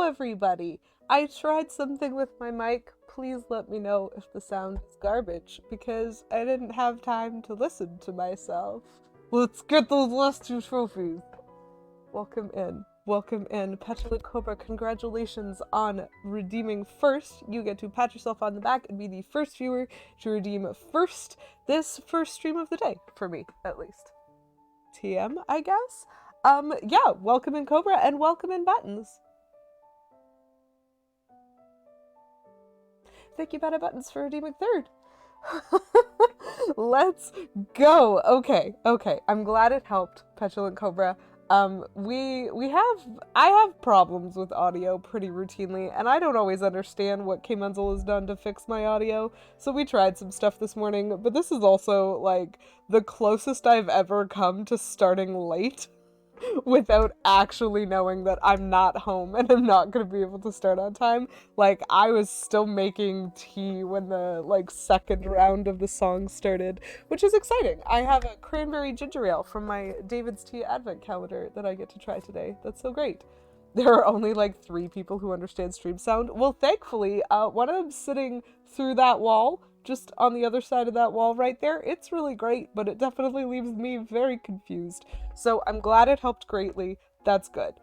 everybody! I tried something with my mic. Please let me know if the sound is garbage, because I didn't have time to listen to myself. Let's get those last 2 trophies! Welcome in. Welcome in. Petulant Cobra, congratulations on redeeming first. You get to pat yourself on the back and be the first viewer to redeem this first stream of the day, for me, at least. TM, I guess? Yeah, welcome in Cobra and welcome in Buttons. Thank you, Bada Buttons, for redeeming third. Let's go. Okay. I'm glad it helped, Petulant Cobra. I have problems with audio pretty routinely, and I don't always understand what K-Menzel has done to fix my audio, so we tried some stuff this morning, but this is also, like, the closest I've ever come to starting late without actually knowing that I'm not home and I'm not going to be able to start on time. Like, I was still making tea when the, like, second round of the song started, which is exciting. I have a cranberry ginger ale from my David's Tea Advent calendar that I get to try today. That's so great. There are only, like, 3 people who understand stream sound. Well, thankfully, one of them sitting through that wall, just on the other side of that wall right there. It's really great, but it definitely leaves me very confused. So I'm glad it helped greatly. That's good.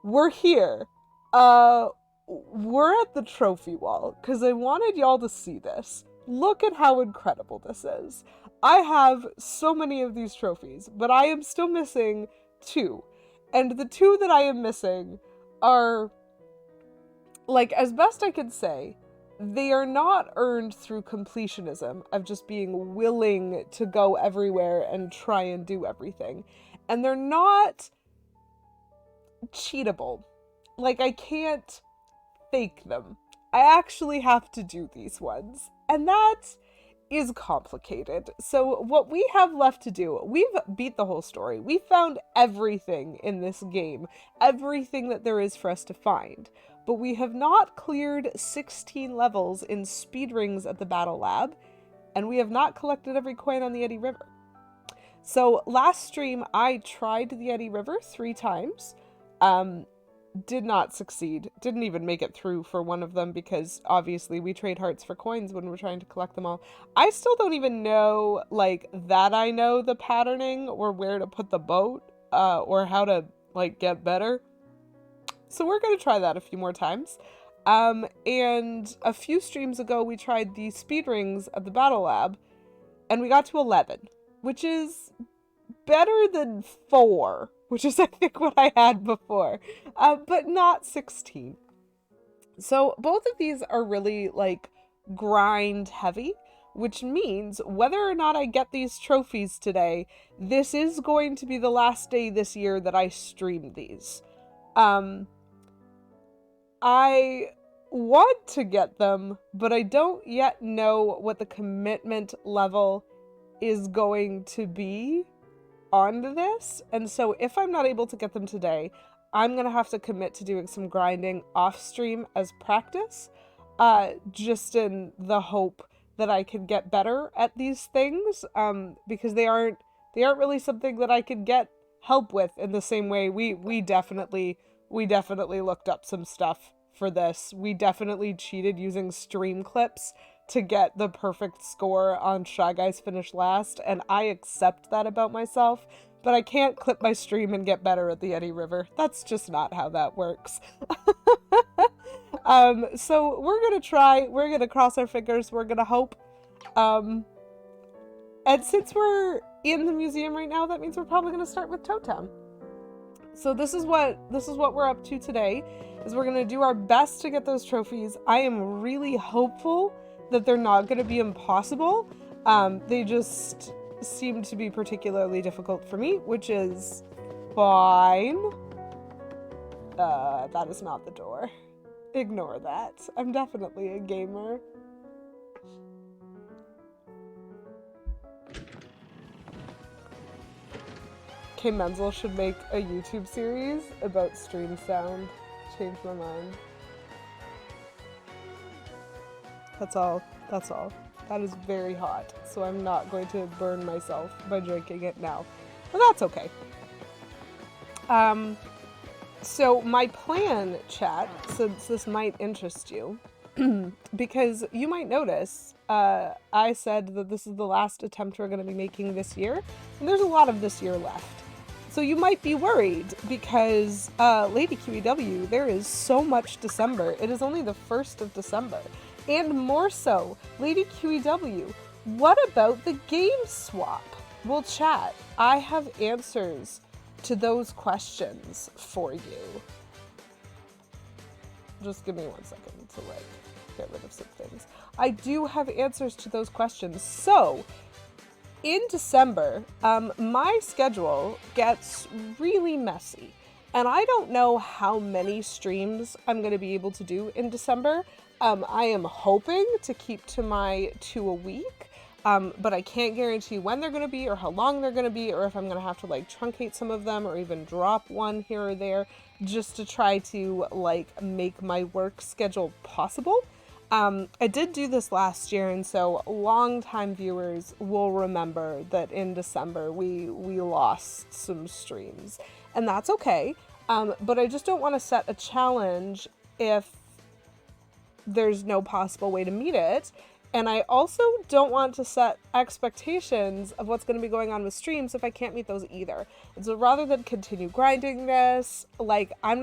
We're here. We're at the trophy wall, because I wanted y'all to see this. Look at how incredible this is. I have so many of these trophies, but I am still missing 2. And the 2 that I am missing are, like, as best I can say, they are not earned through completionism of just being willing to go everywhere and try and do everything. And they're not cheatable. Like, I can't fake them. I actually have to do these ones. And that is complicated. So what we have left to do, we've beat the whole story. We found everything in this game. Everything that there is for us to find. But we have not cleared 16 levels in speed rings at the Battle Lab, and we have not collected every coin on the Eddy River. So last stream, I tried the Eddy River 3 times, did not succeed, didn't even make it through for one of them because obviously we trade hearts for coins when we're trying to collect them all. I still don't even know, like, that I know the patterning or where to put the boat, or how to, like, get better. So we're going to try that a few more times. And a few streams ago, we tried the speed rings at the Battle Lab, and we got to 11, which is better than 4, which is, I think, what I had before, but not 16. So both of these are really, like, grind heavy, which means whether or not I get these trophies today, this is going to be the last day this year that I stream these. I want to get them, but I don't yet know what the commitment level is going to be on this. And so if I'm not able to get them today, I'm going to have to commit to doing some grinding off stream as practice, just in the hope that I can get better at these things, because they aren't really something that I can get help with in the same way. We definitely looked up some stuff for this. We definitely cheated using stream clips to get the perfect score on Shy Guys Finish Last, and I accept that about myself, but I can't clip my stream and get better at the Eddy River. That's just not how that works. So we're gonna try, we're gonna cross our fingers, we're gonna hope. And since we're in the museum right now, that means we're probably gonna start with Toad Town. So this is what we're up to today, is we're gonna do our best to get those trophies. I am really hopeful that they're not gonna be impossible. They just seem to be particularly difficult for me, which is fine. That is not the door. Ignore that. I'm definitely a gamer. K-Menzel should make a YouTube series about stream sound. Change my mind. That's all. That is very hot, so I'm not going to burn myself by drinking it now. But that's okay. So my plan, chat, since this might interest you, because you might notice, I said that this is the last attempt we're going to be making this year, and there's a lot of this year left. So you might be worried because, Lady QEW, there is so much December. It is only the 1st of December. And more so, Lady QEW, what about the game swap? Well, chat, I have answers to those questions for you. Just give me 1 second to like get rid of some things. I do have answers to those questions. So in December, my schedule gets really messy, and I don't know how many streams I'm going to be able to do in December. I am hoping to keep to my 2 a week. But I can't guarantee when they're going to be or how long they're going to be, or if I'm going to have to like truncate some of them or even drop one here or there just to try to like make my work schedule possible. I did do this last year, and so longtime viewers will remember that in December we lost some streams, and that's okay. But I just don't want to set a challenge if there's no possible way to meet it. And I also don't want to set expectations of what's going to be going on with streams if I can't meet those either. And so rather than continue grinding this, like I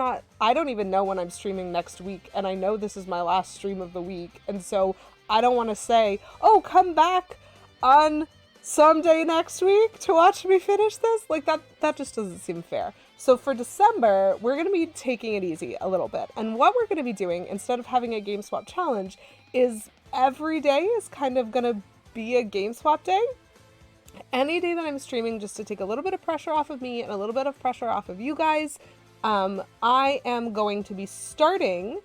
don't even know when I'm streaming next week, and I know this is my last stream of the week. And so I don't want to say, oh, come back on someday next week to watch me finish this. Like that just doesn't seem fair. So for December, we're going to be taking it easy a little bit. And what we're going to be doing, instead of having a game swap challenge, is every day is kind of going to be a game swap day. Any day that I'm streaming, just to take a little bit of pressure off of me and a little bit of pressure off of you guys, I am going to be starting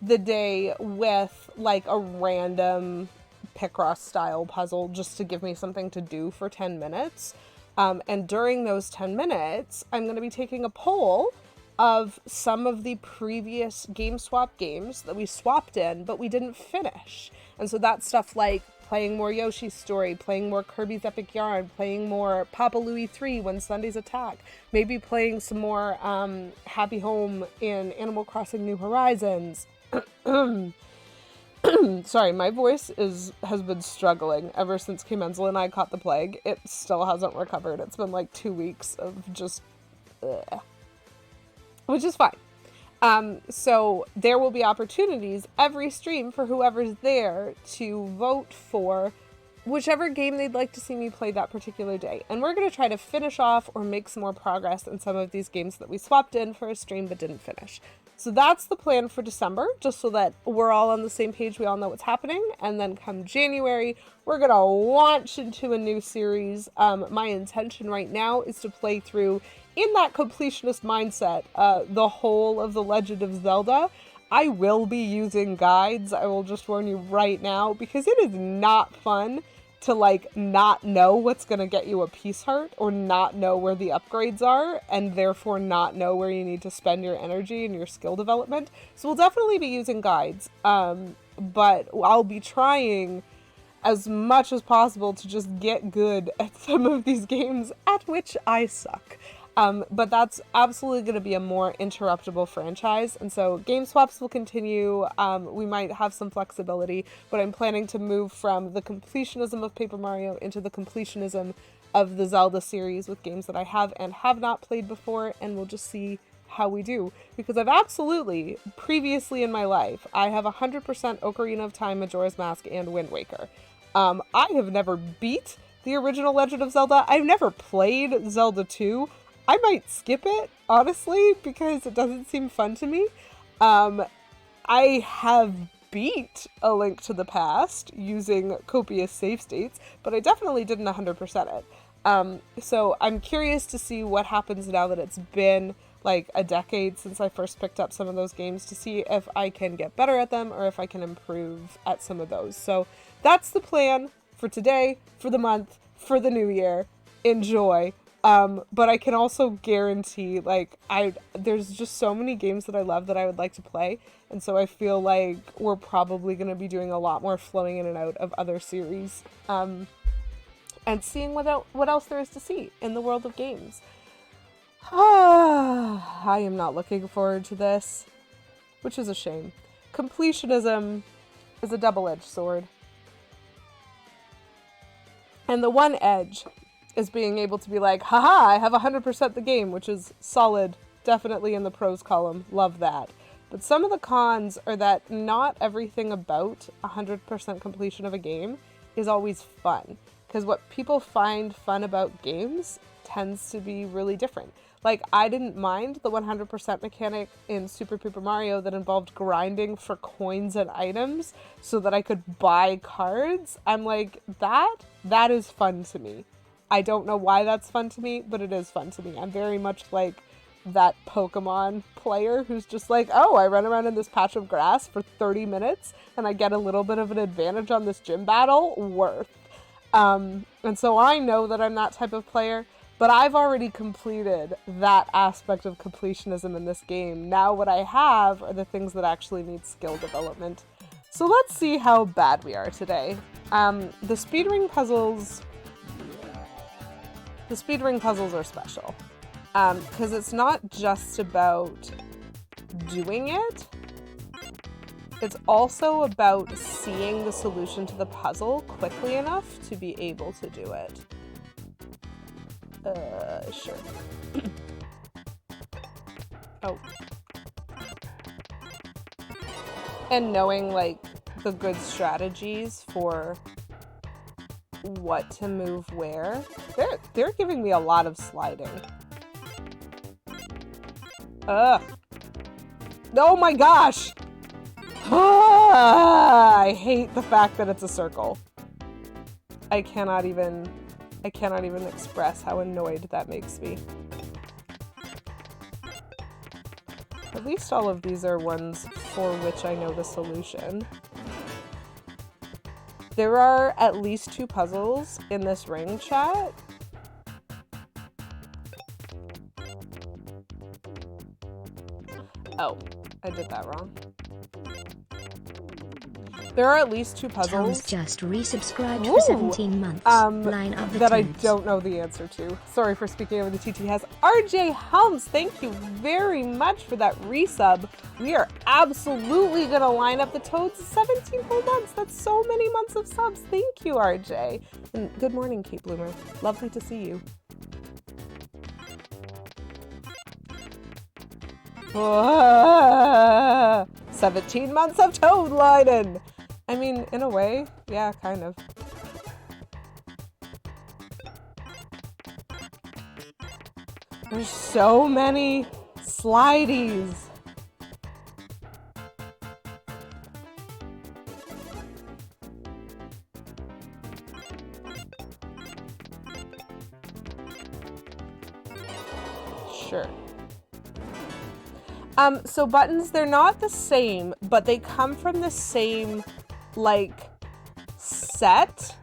the day with like a random Picross style puzzle just to give me something to do for 10 minutes. And during those 10 minutes, I'm going to be taking a poll of some of the previous game swap games that we swapped in, but we didn't finish. And so that's stuff like playing more Yoshi's Story, playing more Kirby's Epic Yarn, playing more Papa Louie 3 When Sundays Attack, maybe playing some more Happy Home in Animal Crossing New Horizons. Sorry, my voice has been struggling ever since Kimenzel and I caught the plague. It still hasn't recovered. It's been like 2 weeks of just which is fine. So there will be opportunities every stream for whoever's there to vote for whichever game they'd like to see me play that particular day. And we're going to try to finish off or make some more progress in some of these games that we swapped in for a stream but didn't finish. So that's the plan for December, just so that we're all on the same page, we all know what's happening. And then come January, we're going to launch into a new series. My intention right now is to play through, in that completionist mindset, the whole of The Legend of Zelda. I will be using guides, I will just warn you right now, because it is not fun to like not know what's going to get you a peace heart, or not know where the upgrades are, and therefore not know where you need to spend your energy and your skill development. So we'll definitely be using guides, but I'll be trying as much as possible to just get good at some of these games at which I suck. But that's absolutely going to be a more interruptible franchise. And so game swaps will continue. We might have some flexibility, but I'm planning to move from the completionism of Paper Mario into the completionism of the Zelda series with games that I have and have not played before. And we'll just see how we do, because I've absolutely previously in my life, I have 100% Ocarina of Time, Majora's Mask, and Wind Waker. I have never beat the original Legend of Zelda. I've never played Zelda 2. I might skip it, honestly, because it doesn't seem fun to me. I have beat A Link to the Past using copious save states, but I definitely didn't 100% it. So I'm curious to see what happens now that it's been like a decade since I first picked up some of those games, to see if I can get better at them or if I can improve at some of those. So that's the plan for today, for the month, for the new year. Enjoy. But I can also guarantee, like, there's just so many games that I love that I would like to play, and so I feel like we're probably going to be doing a lot more flowing in and out of other series, and seeing what else there is to see in the world of games. I I am not looking forward to this, which is a shame. Completionism is a double-edged sword. And the one edge is being able to be like, haha, I have 100% the game, which is solid, definitely in the pros column, love that. But some of the cons are that not everything about 100% completion of a game is always fun. Because what people find fun about games tends to be really different. Like, I didn't mind the 100% mechanic in Super Paper Mario that involved grinding for coins and items so that I could buy cards. I'm like, that is fun to me. I don't know why that's fun to me, but it is fun to me. I'm very much like that Pokemon player who's just like, oh, I run around in this patch of grass for 30 minutes and I get a little bit of an advantage on this gym battle, worth. And so I know that I'm that type of player, but I've already completed that aspect of completionism in this game. Now what I have are the things that actually need skill development. So let's see how bad we are today. The speedring puzzles are special. Because it's not just about doing it. It's also about seeing the solution to the puzzle quickly enough to be able to do it. Sure. Oh. And knowing, like, the good strategies for what to move where. They're giving me a lot of sliding. Ugh. Oh my gosh! I hate the fact that it's a circle. I cannot even express how annoyed that makes me. At least all of these are ones for which I know the solution. There are at least 2 puzzles in this ring chat. Oh, I did that wrong. There are at least 2 puzzles. Tom's just resubscribed for 17 months. Line of the that I tense. don't know the answer to. Sorry for speaking over the TT has. RJ Helms, thank you very much for that resub. We are absolutely going to line up the Toads 17 whole months. That's so many months of subs. Thank you, RJ. And good morning, Kate Bloomer. Lovely to see you. 17 months of Toad lining. I mean, in a way, yeah, kind of. There's so many slideys. Sure. So buttons, they're not the same, but they come from the same, like, set.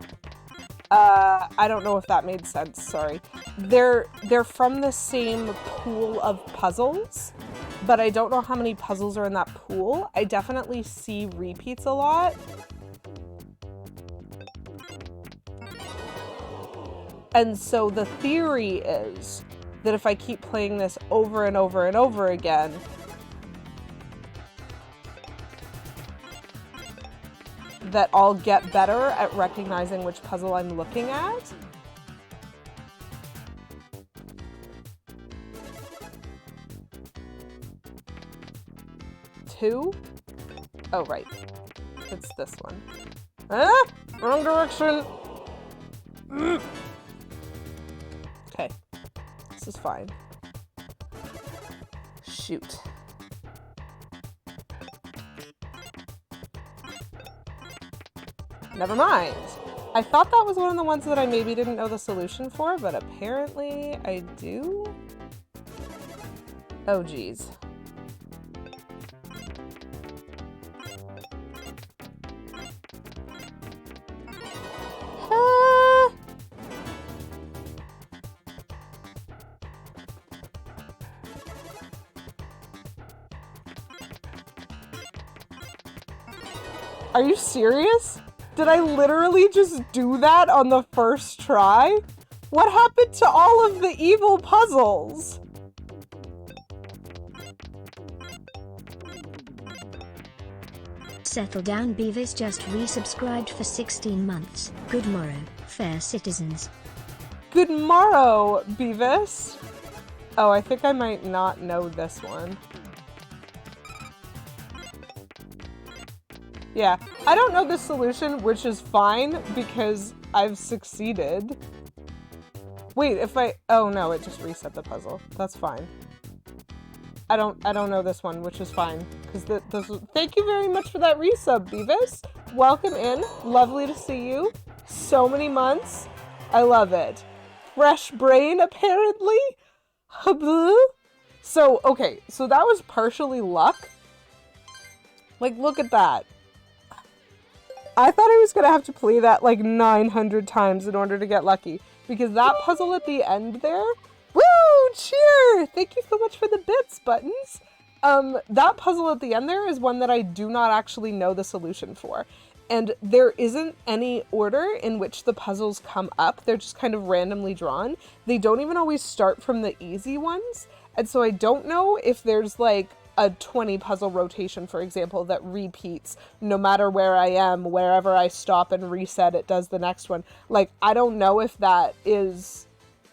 I don't know if that made sense, sorry. They're from the same pool of puzzles, but I don't know how many puzzles are in that pool. I definitely see repeats a lot. And so the theory is that if I keep playing this over and over and over again, that I'll get better at recognizing which puzzle I'm looking at. Two? Oh, right. It's this one. Ah! Wrong direction! Okay. This is fine. Shoot. Never mind. I thought that was one of the ones that I maybe didn't know the solution for, but apparently I do. Oh, geez. Are you serious? Did I literally just do that on the first try? What happened to all of the evil puzzles? Settle down, Beavis just resubscribed for 16 months. Good morrow, fair citizens. Good morrow, Beavis. Oh, I think I might not know this one. Yeah, I don't know the solution, which is fine because I've succeeded. Wait, oh no, it just reset the puzzle. That's fine. I don't know this one, which is fine. Thank you very much for that resub, Beavis. Welcome in. Lovely to see you. So many months. I love it. Fresh brain, apparently. So, okay, so that was partially luck. Like, look at that. I thought I was gonna have to play that like 900 times in order to get lucky. Because that puzzle at the end there, woo, cheer! Thank you so much for the bits, Buttons. That puzzle at the end there is one that I do not actually know the solution for. And there isn't any order in which the puzzles come up. They're just kind of randomly drawn. They don't even always start from the easy ones. And so I don't know if there's like a 20 puzzle rotation, for example, that repeats no matter where I am, wherever I stop and reset, it does the next one. Like, I don't know if that is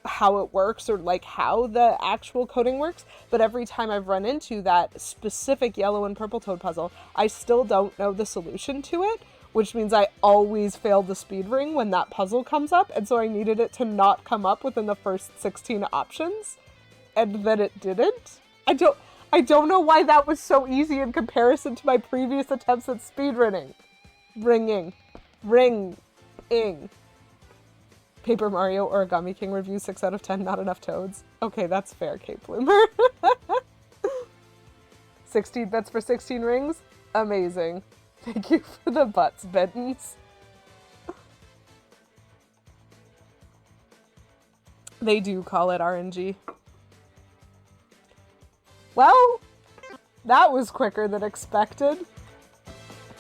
how it works or like how the actual coding works, but every time I've run into that specific yellow and purple toad puzzle, I still don't know the solution to it, which means I always fail the speed ring when that puzzle comes up, and so I needed it to not come up within the first 16 options, and then it didn't. I don't know why that was so easy in comparison to my previous attempts at speedrunning. Ringing. Paper Mario Origami King review 6 out of 10, not enough toads. Okay, that's fair, Cape Bloomer. 16 bits for 16 rings? Amazing. Thank you for the butts, Bittens. They do call it RNG. Well, that was quicker than expected.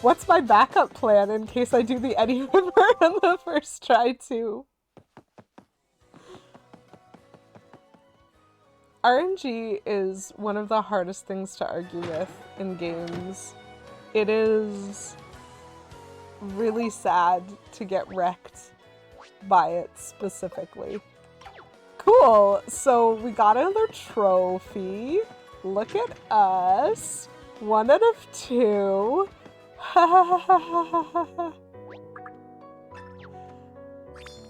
What's my backup plan in case I do the Eddy River on the first try too? RNG is one of the hardest things to argue with in games. It is really sad to get wrecked by it specifically. Cool, so we got another trophy. Look at us. 1 out of 2.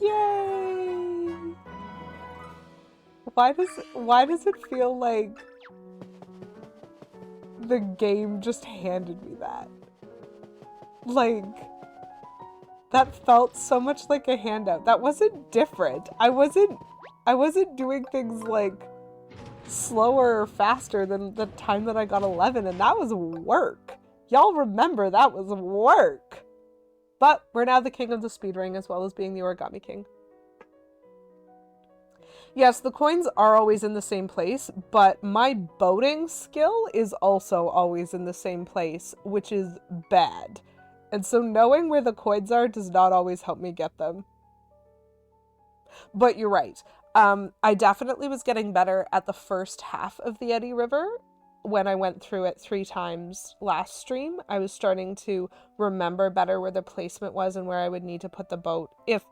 Yay! Why does it feel like the game just handed me that? Like, that felt so much like a handout. That wasn't different. I wasn't doing things like slower or faster than the time that I got 11, and that was work. Y'all remember that was work. But we're now the king of the speed ring as well as being the Origami King. Yes, the coins are always in the same place, but my boating skill is also always in the same place, which is bad. And so knowing where the coins are does not always help me get them. But you're right. I definitely was getting better at the first half of the Eddy River. When I went through it 3 times last stream, I was starting to remember better where the placement was and where I would need to put the boat,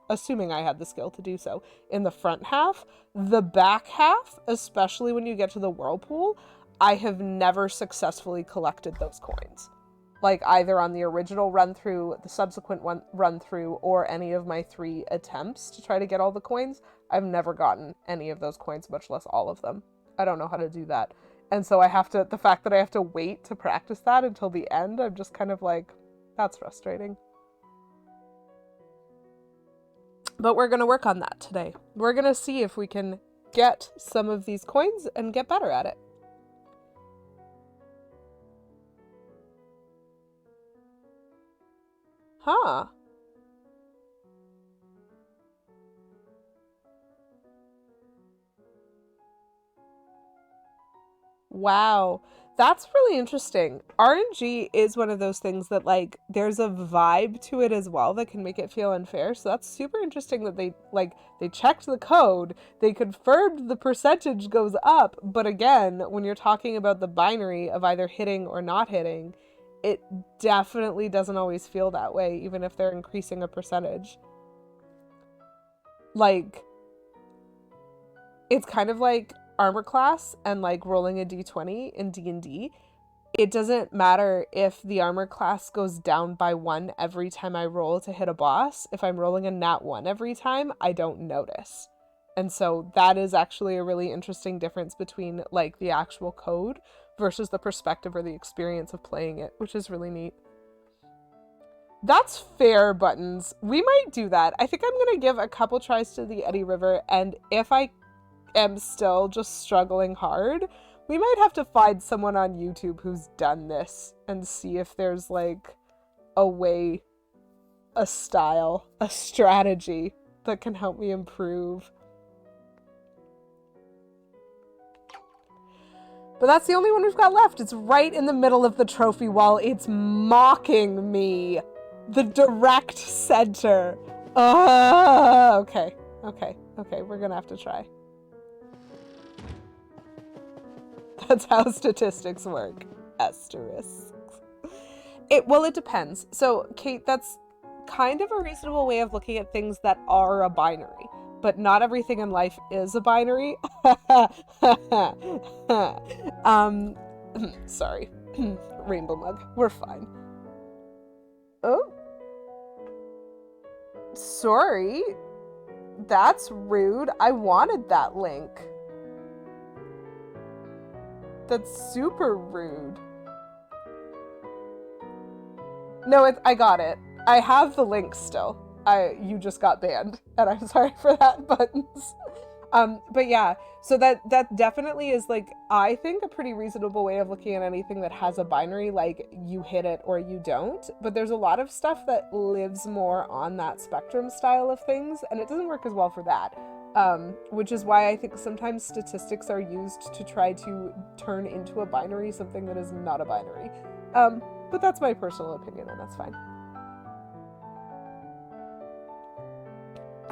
assuming I had the skill to do so, in the front half. The back half, especially when you get to the whirlpool, I have never successfully collected those coins. Like either on the original run through, the subsequent run through, or any of my 3 attempts to try to get all the coins. I've never gotten any of those coins, much less all of them. I don't know how to do that. And so the fact that I have to wait to practice that until the end, I'm just kind of like, that's frustrating. But we're going to work on that today. We're going to see if we can get some of these coins and get better at it. Huh. Wow. That's really interesting. RNG is one of those things that, like, there's a vibe to it as well that can make it feel unfair. So that's super interesting that they checked the code, they confirmed the percentage goes up, but again, when you're talking about the binary of either hitting or not hitting, it definitely doesn't always feel that way, even if they're increasing a percentage. Like, it's kind of like armor class and like rolling a d20 in D&D. It doesn't matter if the armor class goes down by 1 every time I roll to hit a boss. If I'm rolling a nat 1 every time, I don't notice. And so that is actually a really interesting difference between like the actual code versus the perspective or the experience of playing it, which is really neat. That's fair, Buttons. We might do that. I think I'm going to give a couple tries to the Eddy River, and if I am still just struggling hard, we might have to find someone on YouTube who's done this and see if there's like a way, a style, a strategy that can help me improve. But that's the only one we've got left. It's right in the middle of the trophy wall. It's mocking me. The direct center. Okay. We're gonna have to try. That's how statistics work. Asterisks. Well, it depends. So, Kate, that's kind of a reasonable way of looking at things that are a binary. But not everything in life is a binary. Sorry. Rainbow mug. We're fine. Oh. Sorry. That's rude. I wanted that link. That's super rude. No, I got it. I have the link still. You just got banned, and I'm sorry for that, Buttons. But yeah, so that definitely is like, I think, a pretty reasonable way of looking at anything that has a binary, like you hit it or you don't. But there's a lot of stuff that lives more on that spectrum style of things, and it doesn't work as well for that. Which is why I think sometimes statistics are used to try to turn into a binary something that is not a binary. But that's my personal opinion, and that's fine.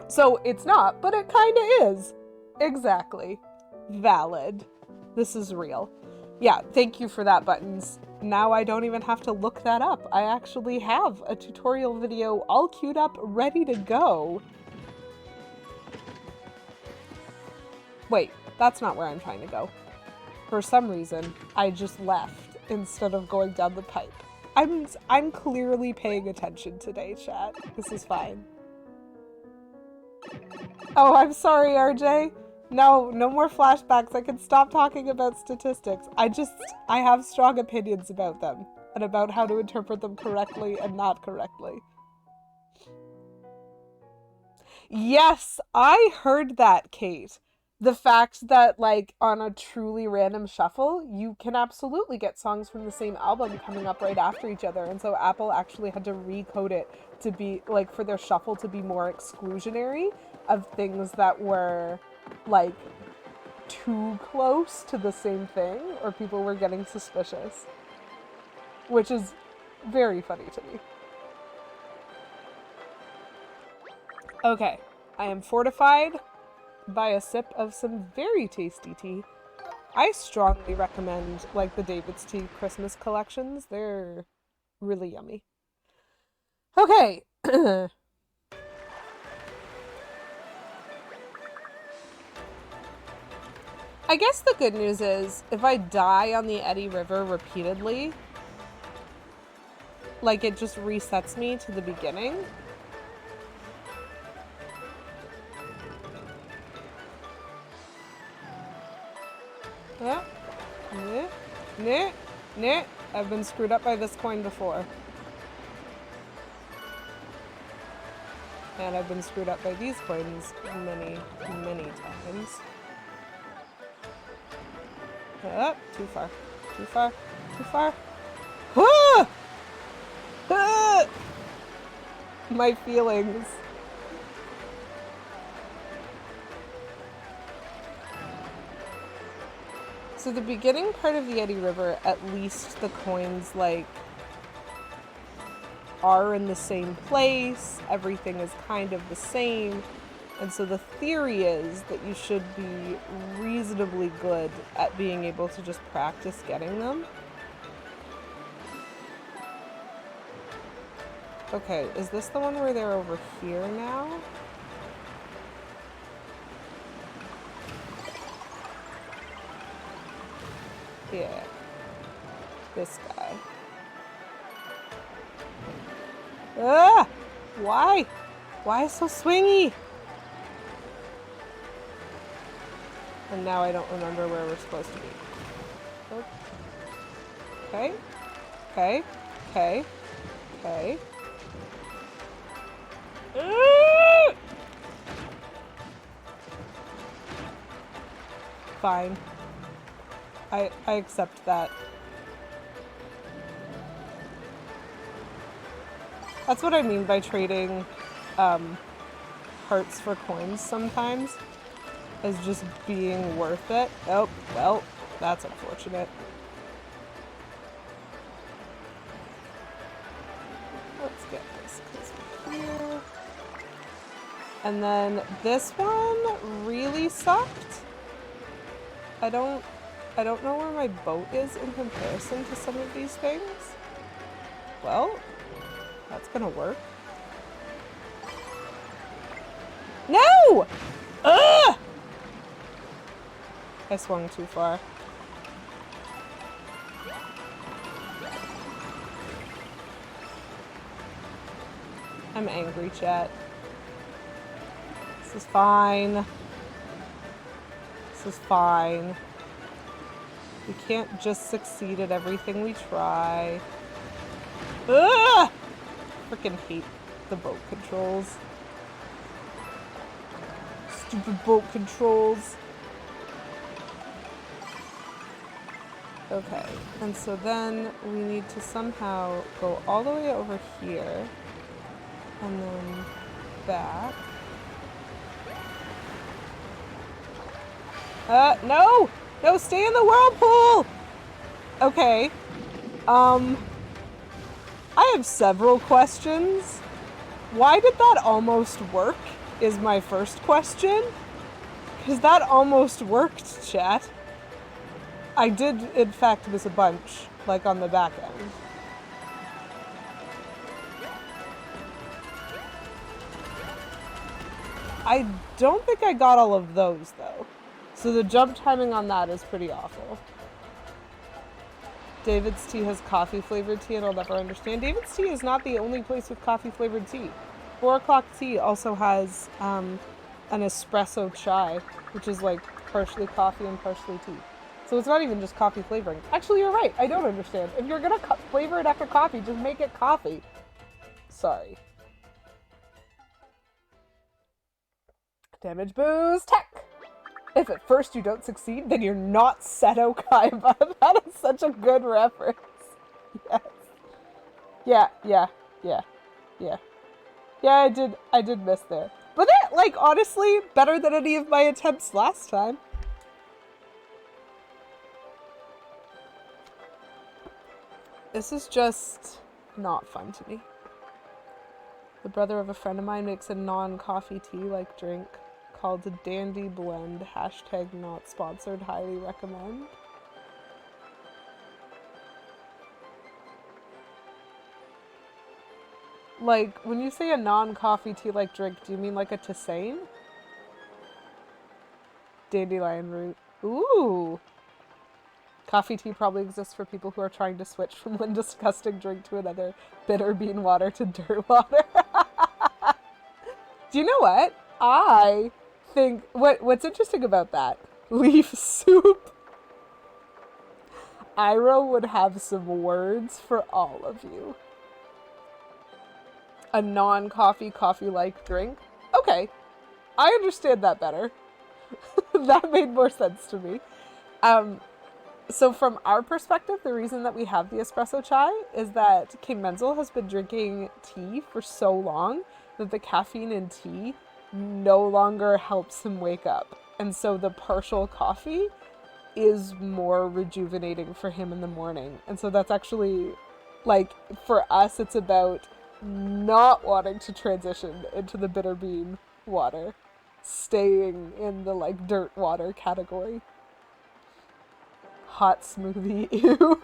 So it's not, but it kind of is. Exactly. Valid. This is real. Yeah, thank you for that, Buttons. Now I don't even have to look that up. I actually have a tutorial video all queued up, ready to go. Wait, that's not where I'm trying to go. For some reason, I just left instead of going down the pipe. I'm clearly paying attention today, chat. This is fine. Oh, I'm sorry, RJ. No more flashbacks. I can stop talking about statistics. I have strong opinions about them and about how to interpret them correctly and not correctly. Yes, I heard that, Kate. The fact that, like, on a truly random shuffle, you can absolutely get songs from the same album coming up right after each other. And so Apple actually had to recode it to be, like, for their shuffle to be more exclusionary of things that were, like, too close to the same thing, or people were getting suspicious. Which is very funny to me. Okay, I am fortified by a sip of some very tasty tea. I strongly recommend, like, the David's Tea Christmas collections. They're really yummy. Okay. I guess the good news is, if I die on the Eddy River repeatedly, like, it just resets me to the beginning. Oh. Nah. I've been screwed up by this coin before. And I've been screwed up by these coins many, many times. Too far. Too far. Too far. Ah! Ah! My feelings. So the beginning part of the Eddy River, at least the coins, like, are in the same place. Everything is kind of the same. And so the theory is that you should be reasonably good at being able to just practice getting them. Okay, is this the one where they're over here now? Yeah. This guy. Ah! Why? Why so swingy? And now I don't remember where we're supposed to be. Oh. Okay. Okay. Okay. Okay. Fine. I accept that. That's what I mean by trading hearts for coins sometimes. Is just being worth it. Oh, well, that's unfortunate. Let's get this cookie here. And then this one really sucked. I don't know where my boat is in comparison to some of these things. Well, that's gonna work. No! Ugh! I swung too far. I'm angry, chat. This is fine. This is fine. We can't just succeed at everything we try. Ugh! Freaking hate the boat controls. Stupid boat controls. Okay, and so then we need to somehow go all the way over here and then back. No! No, stay in the whirlpool! Okay. I have several questions. Why did that almost work is my first question. Because that almost worked, chat. I did, in fact, miss a bunch, like on the back end. I don't think I got all of those, though. So the jump timing on that is pretty awful. David's Tea has coffee-flavored tea, and I'll never understand. David's Tea is not the only place with coffee-flavored tea. 4 o'clock tea also has an espresso chai, which is like partially coffee and partially tea. So it's not even just coffee flavoring. Actually, you're right. I don't understand. If you're gonna flavor it after coffee, just make it coffee. Sorry. Damage boost tech. If at first you don't succeed, then you're not Seto Kaiba. That is such a good reference. Yes. Yeah. Yeah, I did miss there. But that, like, honestly, better than any of my attempts last time. This is just not fun to me. The brother of a friend of mine makes a non-coffee tea-like drink called a Dandy Blend. # not sponsored. Highly recommend. Like, when you say a non-coffee tea-like drink, do you mean like a tisane? Dandelion root. Ooh! Coffee tea probably exists for people who are trying to switch from one disgusting drink to another. Bitter bean water to dirt water. Do you know what? I think what's interesting about that? Leaf soup. Iro would have some words for all of you. A non-coffee, coffee-like drink. Okay, I understand that better. That made more sense to me. So from our perspective, the reason that we have the espresso chai is that King Menzel has been drinking tea for so long that the caffeine in tea no longer helps him wake up. And so the partial coffee is more rejuvenating for him in the morning. And so that's actually, like, for us, it's about not wanting to transition into the bitter bean water, staying in the, like, dirt water category. Hot smoothie, ew.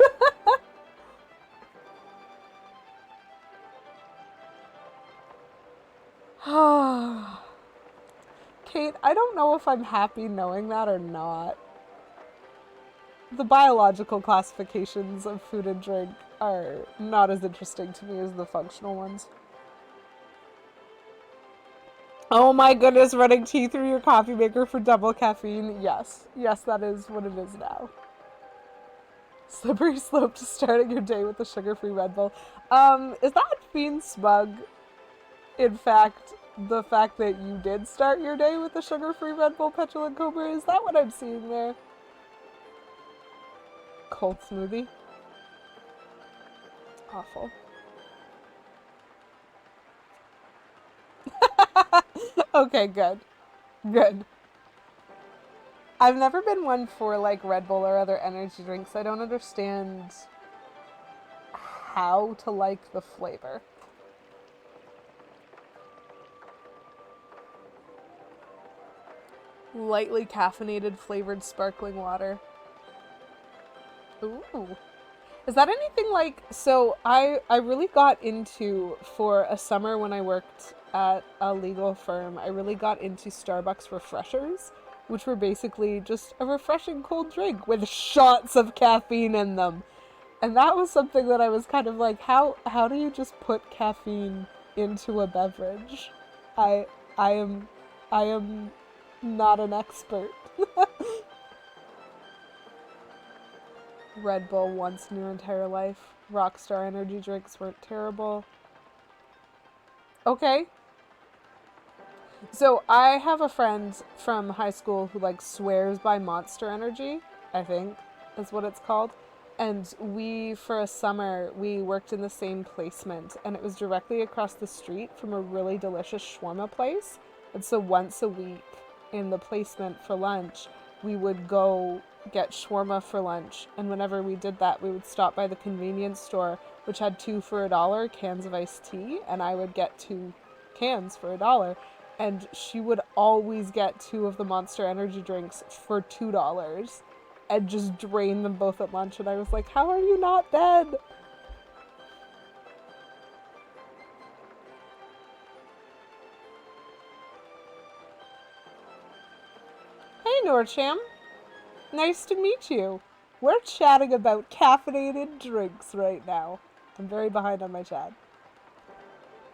don't know if I'm happy knowing that or not. The biological classifications of food and drink are not as interesting to me as the functional ones. Oh my goodness, running tea through your coffee maker for double caffeine. Yes. Yes, that is what it is now. Slippery slope to starting your day with a sugar-free Red Bull. Is that being smug? In fact, the fact that you did start your day with a sugar-free Red Bull Petulant Cobra, is that what I'm seeing there? Cold smoothie. Awful. Okay, good. Good. I've never been one for like Red Bull or other energy drinks. I don't understand how to like the flavor. Lightly caffeinated flavored sparkling water. Ooh. Is that anything like, so I really got into, for a summer when I worked at a legal firm, I really got into Starbucks refreshers, which were basically just a refreshing cold drink with shots of caffeine in them. And that was something that I was kind of like, how do you just put caffeine into a beverage? I am not an expert. Red Bull once in your entire life. Rockstar energy drinks weren't terrible. Okay. So I have a friend from high school who like swears by Monster Energy, I think is what it's called. And we, for a summer, we worked in the same placement, and it was directly across the street from a really delicious shawarma place. And so once a week in the placement for lunch, we would go get shawarma for lunch. And whenever we did that, we would stop by the convenience store, which had 2 for $1 cans of iced tea, and I would get 2 cans for $1. And she would always get 2 of the Monster Energy drinks for $2 and just drain them both at lunch. And I was like, how are you not dead? Hey, Norcham. Nice to meet you. We're chatting about caffeinated drinks right now. I'm very behind on my chat.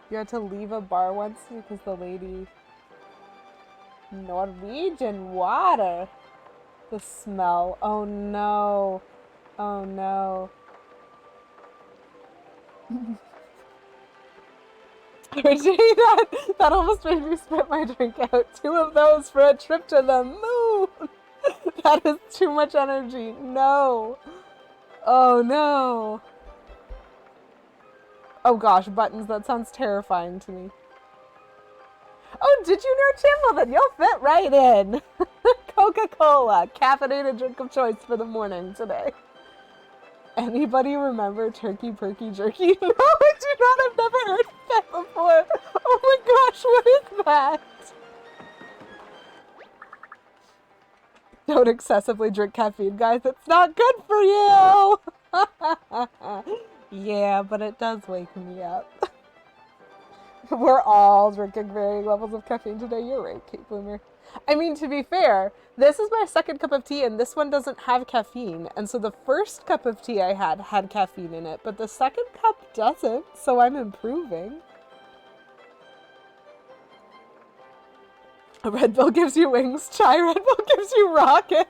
You had to leave a bar once because the lady... Norwegian water. The smell. Oh no. Oh no. Origami, that almost made me spit my drink out. 2 of those for a trip to the moon. That is too much energy. No. Oh no. Oh gosh, buttons. That sounds terrifying to me. Oh, did you know, Tim? Well, then you'll fit right in. Coca-Cola, caffeinated drink of choice for the morning today. Anybody remember Turkey Perky Jerky? No, I do not. I've never heard of that before. Oh my gosh, what is that? Don't excessively drink caffeine, guys. It's not good for you. Yeah, but it does wake me up. We're all drinking varying levels of caffeine today. You're right, Kate Bloomer. I mean, to be fair, this is my second cup of tea, and this one doesn't have caffeine. And so the first cup of tea I had caffeine in it, but the second cup doesn't, so I'm improving. A Red Bull gives you wings. Chai Red Bull gives you rockets.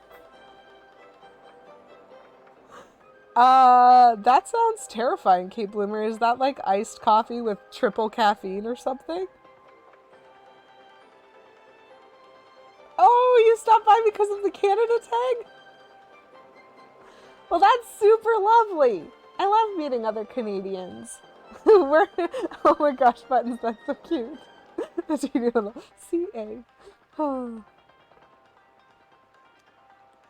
That sounds terrifying, Kate Bloomer. Is that like iced coffee with triple caffeine or something? Oh, you stopped by because of the Canada tag? Well, that's super lovely. I love meeting other Canadians. We're... Oh my gosh, Buttons, that's so cute. The teeny little CA. Oh.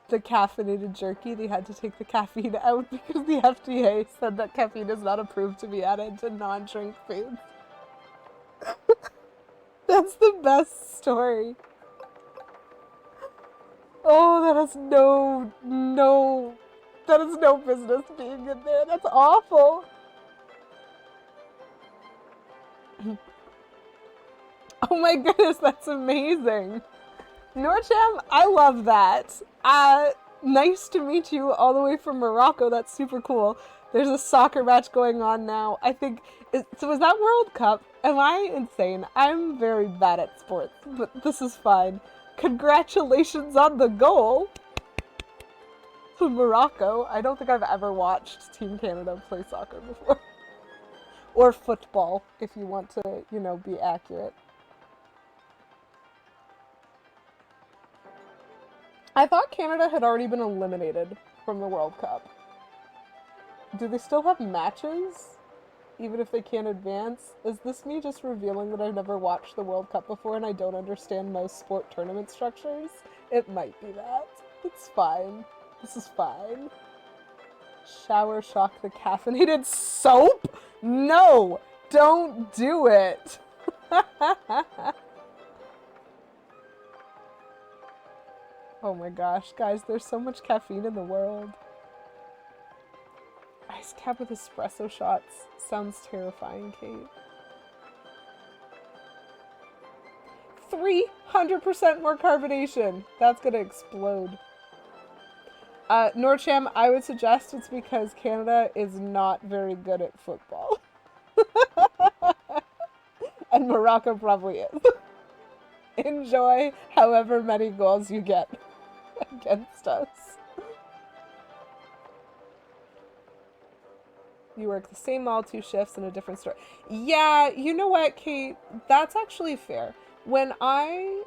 The caffeinated jerky, they had to take the caffeine out because the FDA said that caffeine is not approved to be added to non-drink foods. That's the best story. Oh, that has that is no business being in there. That's awful. Oh my goodness, that's amazing. Norcham, I love that. Nice to meet you all the way from Morocco. That's super cool. There's a soccer match going on now. I think, so is that World Cup? Am I insane? I'm very bad at sports, but this is fine. Congratulations on the goal to Morocco. I don't think I've ever watched Team Canada play soccer before. Or football, if you want to, you know, be accurate. I thought Canada had already been eliminated from the World Cup. Do they still have matches? Even if they can't advance? Is this me just revealing that I've never watched the World Cup before and I don't understand most sport tournament structures? It might be that. It's fine. This is fine. Shower shock the caffeinated soap? No! Don't do it! Oh my gosh, guys, there's so much caffeine in the world. Ice cap with espresso shots. Sounds terrifying, Kate. 300% more carbonation! That's gonna explode. Norcham, I would suggest it's because Canada is not very good at football. And Morocco probably is. Enjoy however many goals you get against us. You work the same all 2 shifts in a different store. Yeah, you know what, Kate? That's actually fair. When I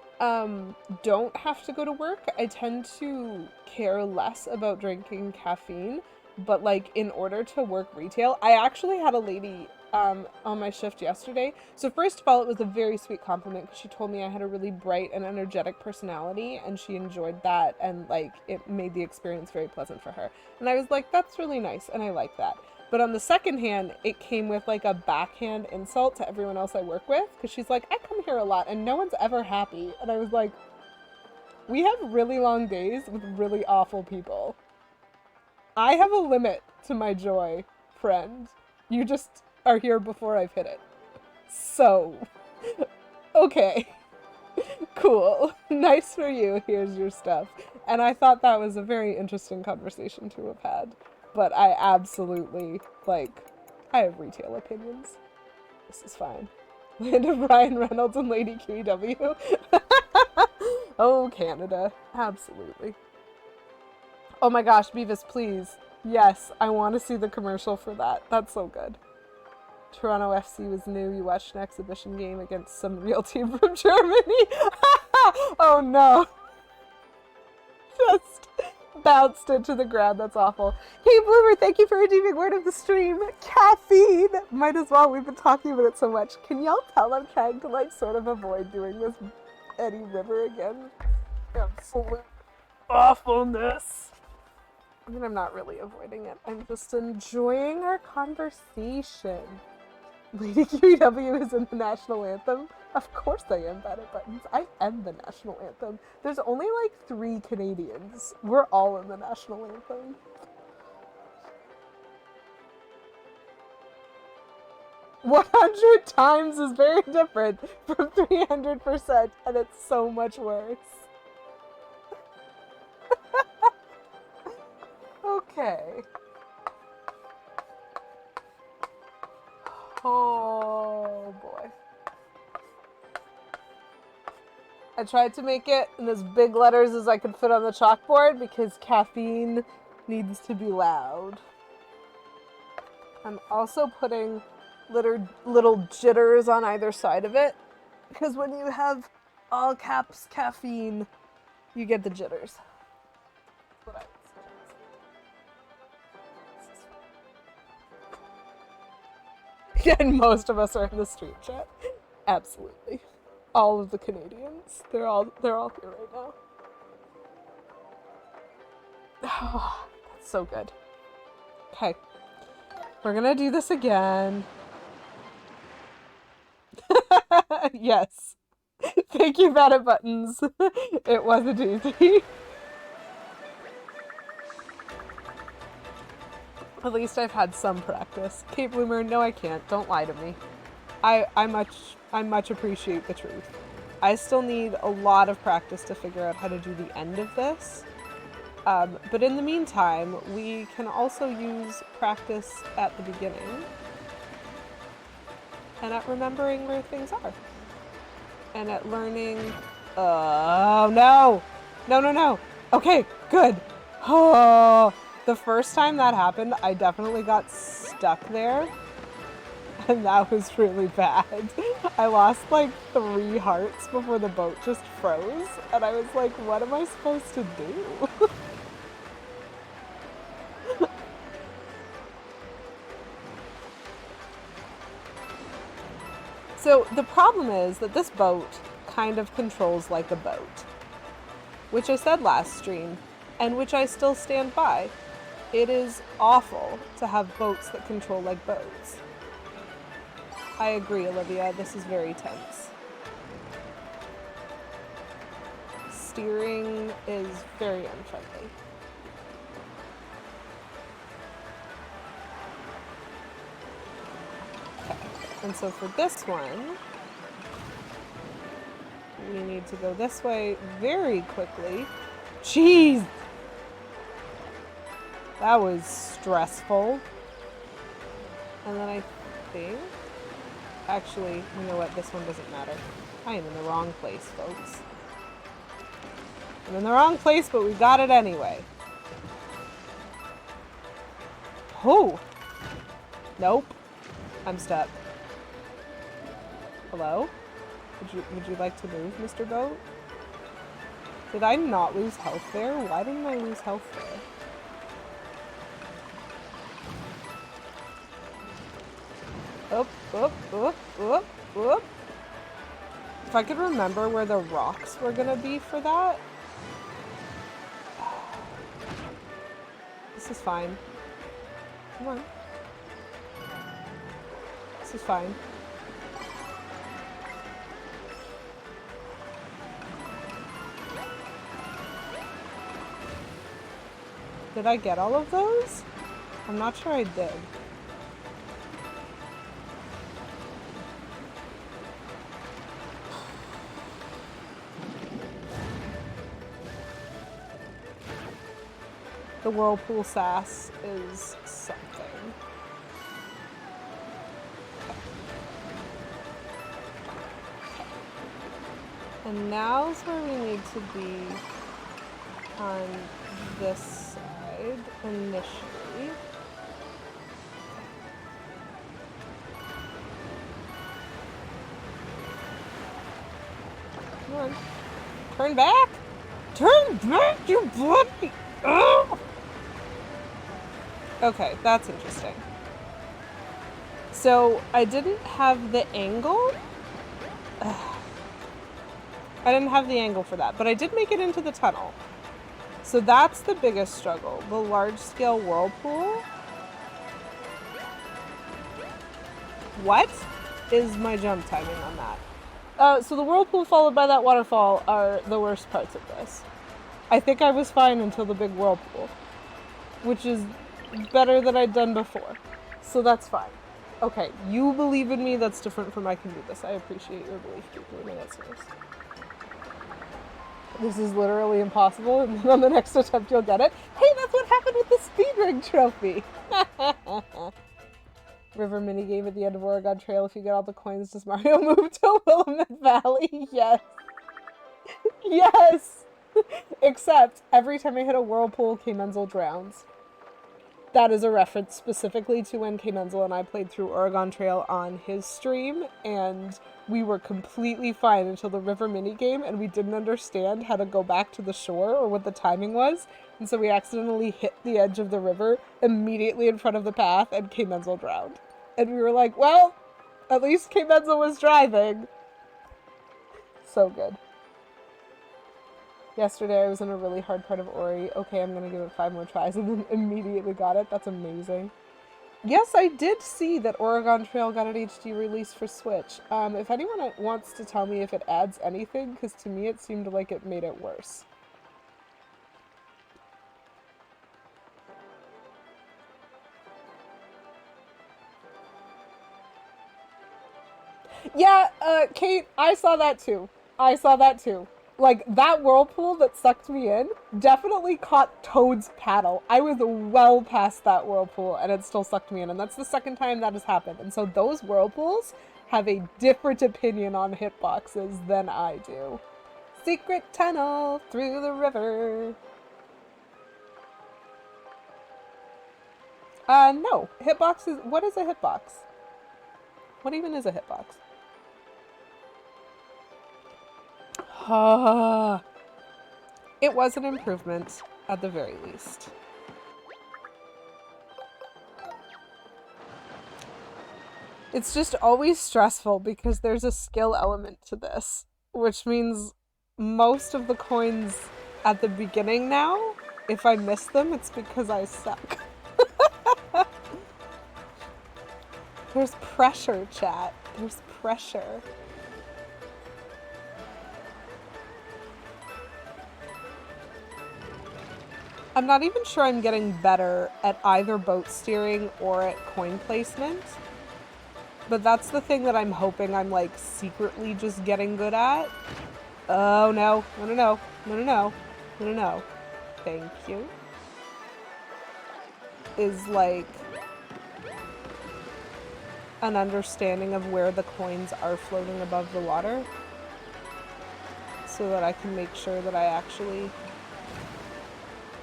don't have to go to work, I tend to care less about drinking caffeine. But like in order to work retail, I actually had a lady on my shift yesterday. So first of all, it was a very sweet compliment because she told me I had a really bright and energetic personality and she enjoyed that and like it made the experience very pleasant for her. And I was like, that's really nice and I like that. But on the second hand, it came with like a backhand insult to everyone else I work with because she's like, I come here a lot and no one's ever happy. And I was like, we have really long days with really awful people. I have a limit to my joy, friend. You just are here before I've hit it. So, okay. Cool. Nice for you. Here's your stuff. And I thought that was a very interesting conversation to have had. But I absolutely, like, I have retail opinions. This is fine. Land of Ryan Reynolds and Lady QEW. Oh, Canada. Absolutely. Oh my gosh, Beavis, please. Yes, I want to see the commercial for that. That's so good. Toronto FC was new. You watched an exhibition game against some real team from Germany. Oh no. Just bounced into the ground. That's awful. Hey, Bloomer, thank you for redeeming word of the stream. Caffeine. Might as well. We've been talking about it so much. Can y'all tell I'm trying to, like, sort of avoid doing this Eddy River again? Absolute awfulness. I mean, I'm not really avoiding it. I'm just enjoying our conversation. Lady QEW is in the national anthem. Of course I am bad at buttons. I am the national anthem. There's only like 3 Canadians. We're all in the national anthem. "100 times" is very different from 300%, and it's so much worse. Okay. Oh boy. I tried to make it in as big letters as I could fit on the chalkboard because caffeine needs to be loud. I'm also putting little jitters on either side of it because when you have all caps caffeine, you get the jitters. That's what I would suggest. And most of us are in the street chat. Absolutely. All of the Canadians. They're all here right now. Oh, that's so good. Okay. We're gonna do this again. Yes. Thank you, Bad at Buttons. It was a doozy. At least I've had some practice. Kate Bloomer, no I can't. Don't lie to me. I much appreciate the truth. I still need a lot of practice to figure out how to do the end of this. But in the meantime, we can also use practice at the beginning and at remembering where things are. And at learning... Oh, no! No, no, no! Okay, good! Oh, the first time that happened, I definitely got stuck there. And that was really bad. I lost like 3 hearts before the boat just froze. And I was like, what am I supposed to do? So the problem is that this boat kind of controls like a boat, which I said last stream, and which I still stand by. It is awful to have boats that control like boats. I agree, Olivia, this is very tense. Steering is very unfriendly. And so for this one, we need to go this way very quickly. Jeez! That was stressful. And then I think... Actually, you know what? This one doesn't matter. I am in the wrong place, folks. I'm in the wrong place, but we got it anyway. Oh! Nope. I'm stuck. Hello? Would you like to move, Mr. Boat? Did I not lose health there? Why didn't I lose health there? Up, up, up, up, up. If I could remember where the rocks were gonna be for that. This is fine. Come on. This is fine. Did I get all of those? I'm not sure I did. The whirlpool sass is something. And now's where we need to be on this side initially. Come on. Turn back! Turn back, you bloody... Oh! Okay, that's interesting. So, I didn't have the angle? I didn't have the angle for that, but I did make it into the tunnel. So that's the biggest struggle, the large-scale whirlpool. What is my jump timing on that? So the whirlpool followed by that waterfall are the worst parts of this. I think I was fine until the big whirlpool, which is better than I'd done before. So that's fine. Okay, you believe in me, that's different from I can do this. I appreciate your belief deeply, my listeners. This is literally impossible, and then on the next attempt you'll get it. Hey, that's what happened with the speed ring trophy! River minigame at the end of Oregon Trail. If you get all the coins, does Mario move to Willamette Valley? Yes. Yes! Except, every time I hit a whirlpool, K. Menzel drowns. That is a reference specifically to when K. Menzel and I played through Oregon Trail on his stream, and we were completely fine until the river minigame, and we didn't understand how to go back to the shore or what the timing was, and so we accidentally hit the edge of the river immediately in front of the path, and K. Menzel drowned. And we were like, well, at least K. Menzel was driving. So good. Yesterday I was in a really hard part of Ori. Okay, I'm gonna give it 5 more tries, and then immediately got it. That's amazing. Yes, I did see that Oregon Trail got an HD release for Switch. If anyone wants to tell me if it adds anything, because to me it seemed like it made it worse. Yeah, Kate, I saw that too. I saw that too. Like, that whirlpool that sucked me in definitely caught Toad's paddle. I was well past that whirlpool and it still sucked me in. And that's the second time that has happened. And so those whirlpools have a different opinion on hitboxes than I do. Secret tunnel through the river. No. Hitbox is... What is a hitbox? What even is a hitbox? It was an improvement, at the very least. It's just always stressful because there's a skill element to this, which means most of the coins at the beginning now, if I miss them, it's because I suck. There's pressure, chat. There's pressure. I'm not even sure I'm getting better at either boat steering or at coin placement. But that's the thing that I'm hoping I'm like secretly just getting good at. Oh no. No, no, no. No, no, no. No, no, no. Thank you. Is like an understanding of where the coins are floating above the water. So that I can make sure that I actually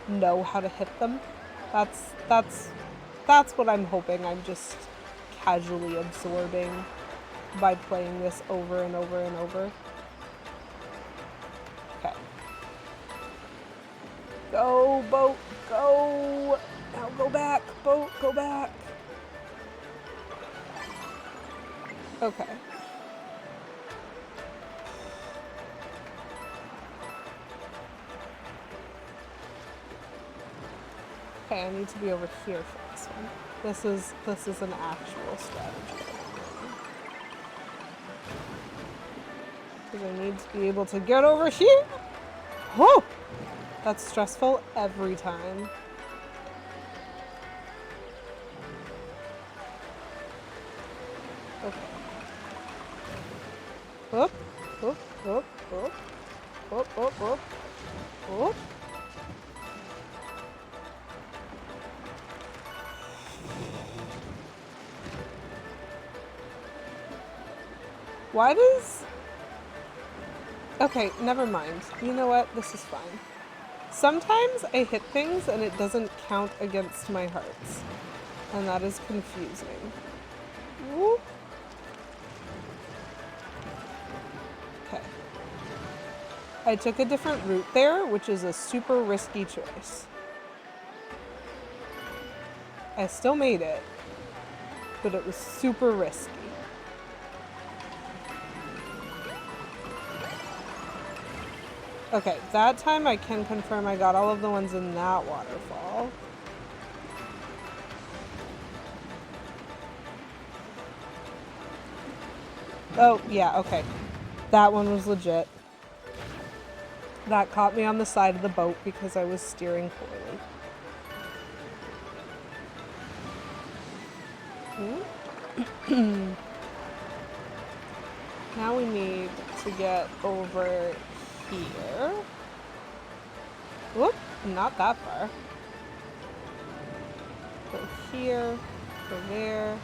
know how to hit them. That's what I'm hoping I'm just casually absorbing by playing this over and over and over. Okay. Go, boat, go! Now go back, boat, go back! Okay. Okay, I need to be over here for this one. This is an actual strategy. Because I need to be able to get over here! Whoa! That's stressful every time. Okay. Whoop, whoop, whoop, whoop. Whoop, whoop, whoop. Whoop. Why does... Okay, never mind. You know what? This is fine. Sometimes I hit things and it doesn't count against my hearts. And that is confusing. Whoop. Okay. I took a different route there, which is a super risky choice. I still made it, but it was super risky. Okay, that time I can confirm I got all of the ones in that waterfall. Oh, yeah, okay. That one was legit. That caught me on the side of the boat because I was steering poorly. Now we need to get over here. Whoop, not that far. Go here, go there,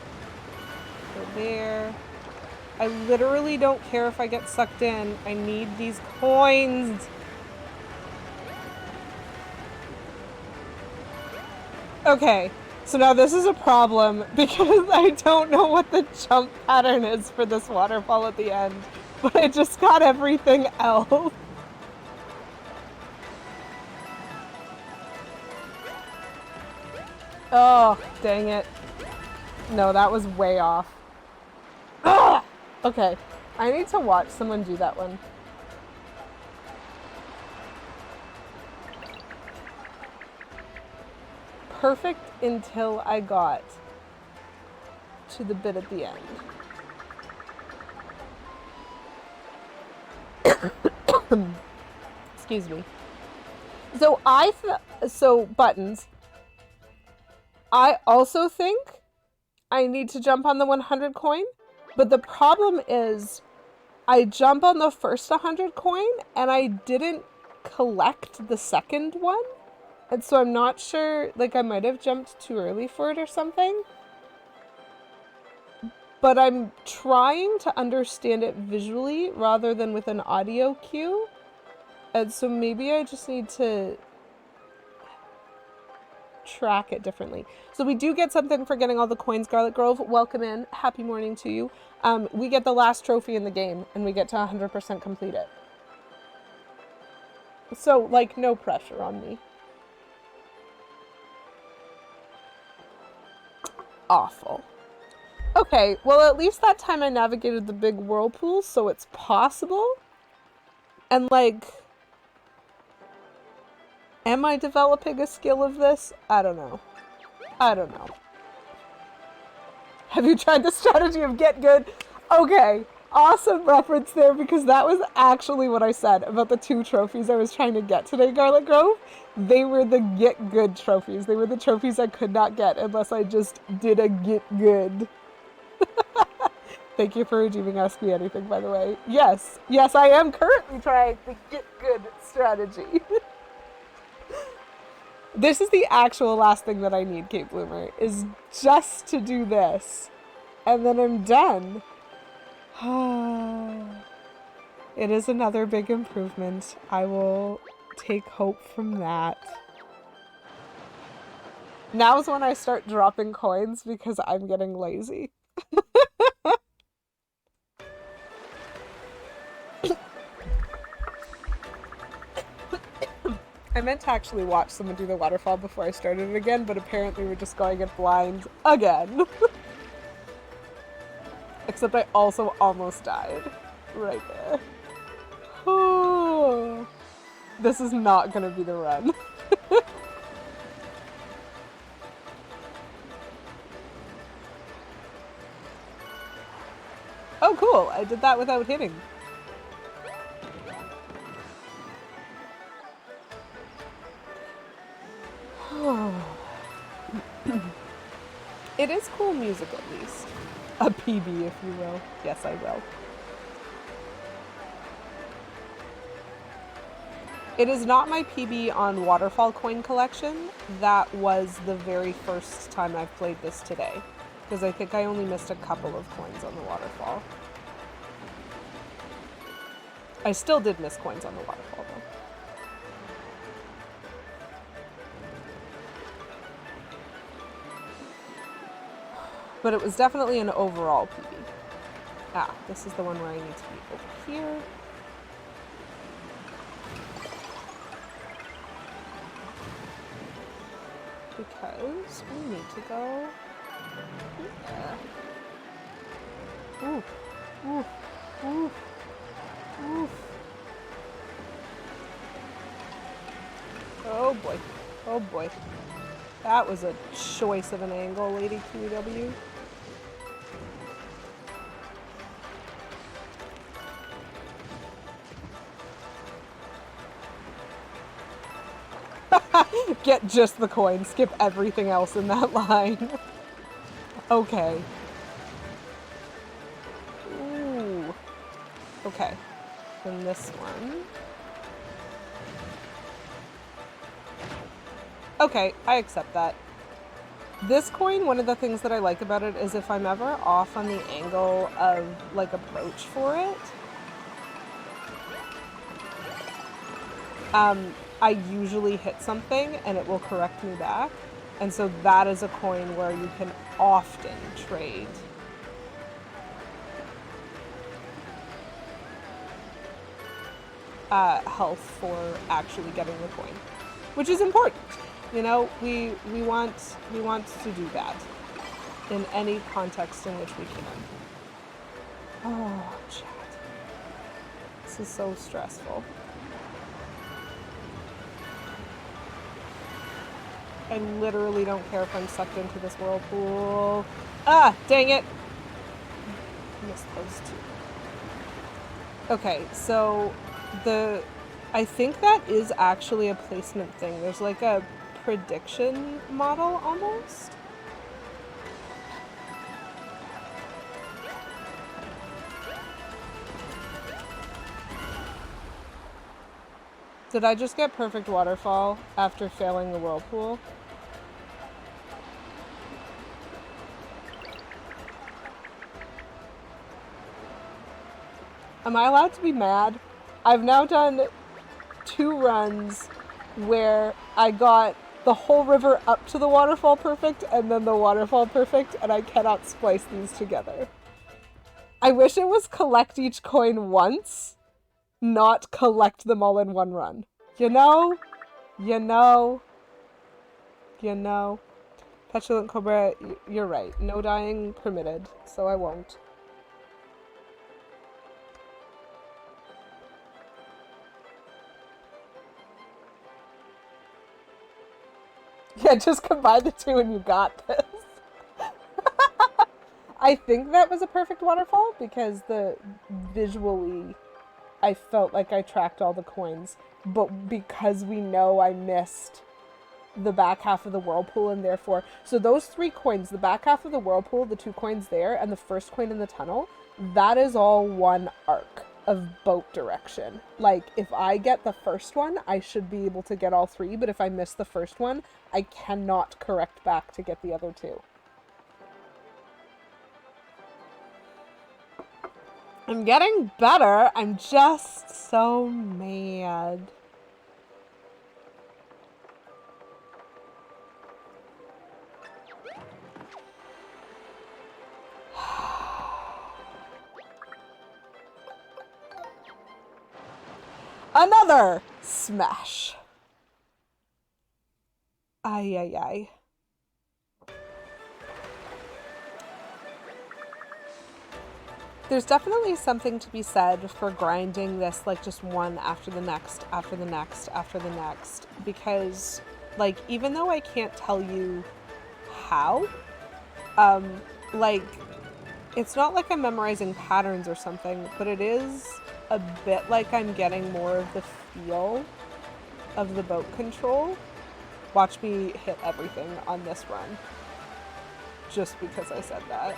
go there. I literally don't care if I get sucked in. I need these coins. Okay, so now this is a problem because I don't know what the jump pattern is for this waterfall at the end, but I just got everything else. Oh, dang it. No, that was way off. Ugh! Okay, I need to watch someone do that one. Perfect until I got to the bit at the end. Excuse me. So buttons. I also think I need to jump on the 100 coin, but the problem is I jump on the first 100 coin and I didn't collect the second one. And so I'm not sure, like I might have jumped too early for it or something. But I'm trying to understand it visually rather than with an audio cue. And so maybe I just need to track it differently. So we do get something for getting all the coins, Garlic Grove. Welcome in. Happy morning to you. We get the last trophy in the game and we get to 100% complete it. So, like, no pressure on me. Awful. Okay, well, at least that time I navigated the big whirlpool, so it's possible. And, like, am I developing a skill of this? I don't know. I don't know. Have you tried the strategy of get good? Okay, awesome reference there, because that was actually what I said about the 2 trophies I was trying to get today, Garlic Grove. They were the get good trophies. They were the trophies I could not get unless I just did a get good. Thank you for redeeming Ask Me Anything, by the way. Yes, I am currently trying the get good strategy. This is the actual last thing that I need, Kate Bloomer, is just to do this. And then I'm done. It is another big improvement. I will take hope from that. Now's when I start dropping coins because I'm getting lazy. I meant to actually watch someone do the waterfall before I started it again, but apparently we're just going it blind again. Except I also almost died. Right there. Oh, this is not gonna be the run. Oh, cool. I did that without hitting. It is cool music, at least. A PB, if you will. Yes, I will. It is not my PB on Waterfall coin collection. That was the very first time I've played this today. Because I think I only missed a couple of coins on the Waterfall. I still did miss coins on the Waterfall, though. But it was definitely an overall PB. Ah, this is the one where I need to be over here. Because we need to go here. Oof, oof, oof, oof. Oh boy, oh boy. That was a choice of an angle, Lady QEW. Get just the coin. Skip everything else in that line. Okay. Ooh. Okay. Then this one. Okay, I accept that. This coin, one of the things that I like about it is if I'm ever off on the angle of, like, approach for it, I usually hit something and it will correct me back. And so that is a coin where you can often trade. Health for actually getting the coin, which is important. You know, we want to do that in any context in which we can. Oh, chat. This is so stressful. I literally don't care if I'm sucked into this whirlpool. Ah, dang it. Missed those two. Okay, so I think that is actually a placement thing. There's like a prediction model almost. Did I just get perfect waterfall after failing the whirlpool? Am I allowed to be mad? I've now done 2 runs where I got the whole river up to the waterfall perfect and then the waterfall perfect, and I cannot splice these together. I wish it was collect each coin once, not collect them all in one run. You know? Petulant Cobra, you're right. No dying permitted, so I won't. Yeah, just combine the 2 and you got this. I think that was a perfect waterfall because visually I felt like I tracked all the coins, but because we know I missed the back half of the whirlpool and therefore, so those 3 coins, the back half of the whirlpool, the 2 coins there, and the first coin in the tunnel, that is all one arc of boat direction. Like, if I get the first one, I should be able to get all 3, but if I miss the first one, I cannot correct back to get the other 2. I'm getting better. I'm just so mad. Another smash. Ay, ay, ay. There's definitely something to be said for grinding this like just one after the next, after the next, after the next. Because, like, even though I can't tell you how, like, it's not like I'm memorizing patterns or something, but it is a bit like I'm getting more of the feel of the boat control. Watch me hit everything on this run. Just because I said that.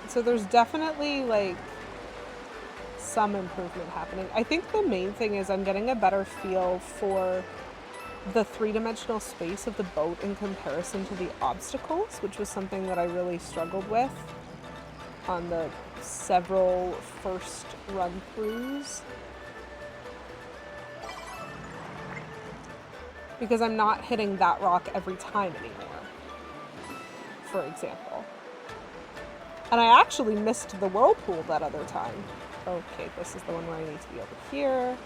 So there's definitely, like, some improvement happening. I think the main thing is I'm getting a better feel for the 3-dimensional space of the boat in comparison to the obstacles, which was something that I really struggled with on the several first run-throughs. Because I'm not hitting that rock every time anymore, for example. And I actually missed the whirlpool that other time. Okay, this is the one where I need to be over here,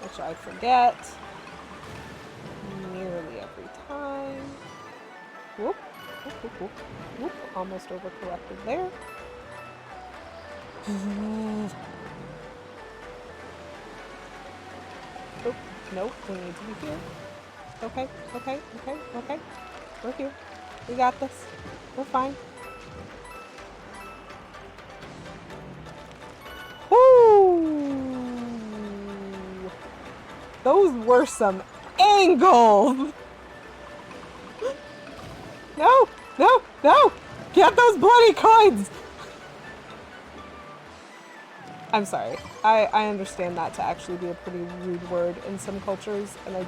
which I forget nearly every time. Whoop, whoop, whoop, whoop, whoop. Almost overcorrected there. Oh, nope, we need to be here. Okay, okay, okay, okay. We're here. We got this. We're fine. Those were some angles! No! No! No! Get those bloody coins! I'm sorry. I understand that to actually be a pretty rude word in some cultures, and I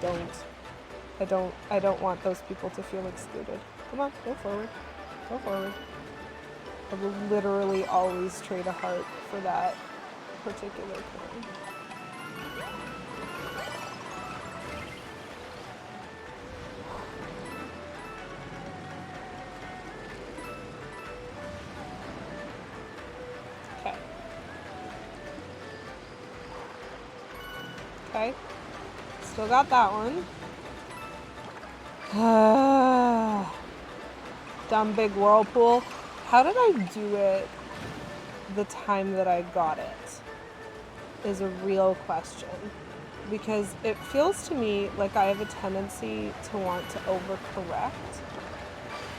don't want those people to feel excluded. Come on, go forward. Go forward. I will literally always trade a heart for that particular coin. Okay. Okay. Still got that one. Dumb big whirlpool. How did I do it the time that I got it? Is a real question. Because it feels to me like I have a tendency to want to overcorrect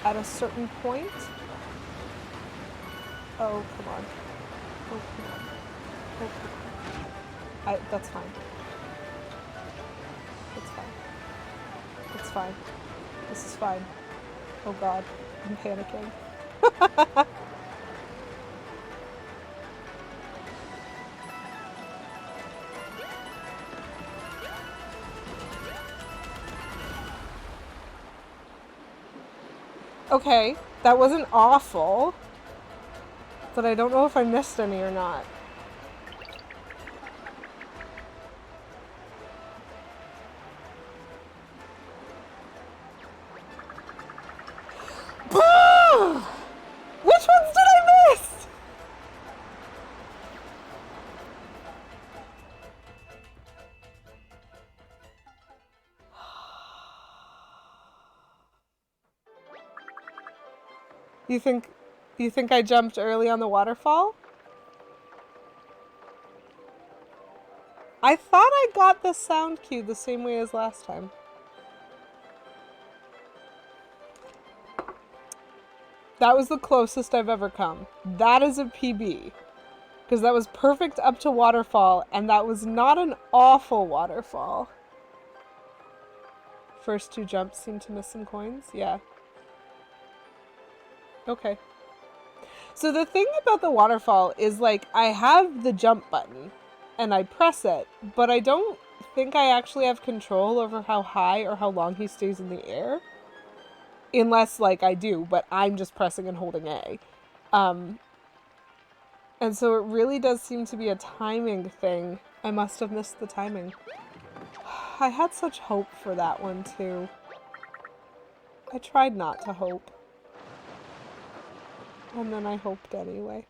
at a certain point. Oh, come on. Oh, come on. Oh, come on. That's fine. It's fine. It's fine. This is fine. Oh god, I'm panicking. Okay, that wasn't awful, but I don't know if I missed any or not. Which ones did I miss? You think I jumped early on the waterfall? I thought I got the sound cue the same way as last time. That was the closest I've ever come. That is a PB. Because that was perfect up to waterfall, and that was not an awful waterfall. First two jumps seem to miss some coins. Yeah. Okay. So the thing about the waterfall is, like, I have the jump button, and I press it, but I don't think I actually have control over how high or how long he stays in the air. Unless, like, I do, but I'm just pressing and holding A. And so it really does seem to be a timing thing. I must have missed the timing. I had such hope for that one, too. I tried not to hope. And then I hoped anyway.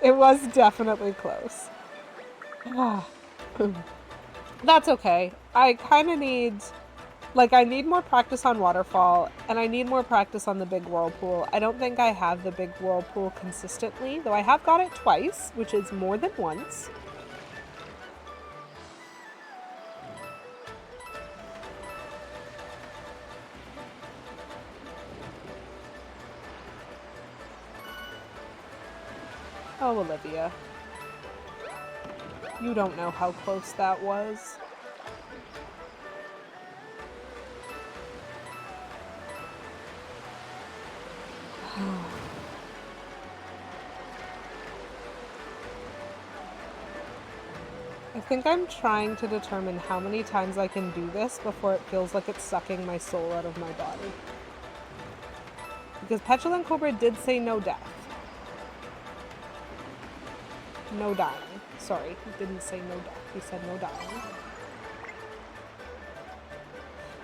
It was definitely close. That's okay. I kind of need... Like, I need more practice on waterfall, and I need more practice on the big whirlpool. I don't think I have the big whirlpool consistently, though I have got it twice, which is more than once. Oh, Olivia. You don't know how close that was. I think I'm trying to determine how many times I can do this before it feels like it's sucking my soul out of my body. Because Petulant Cobra did say no death. No dying. Sorry, he didn't say no death. He said no dying.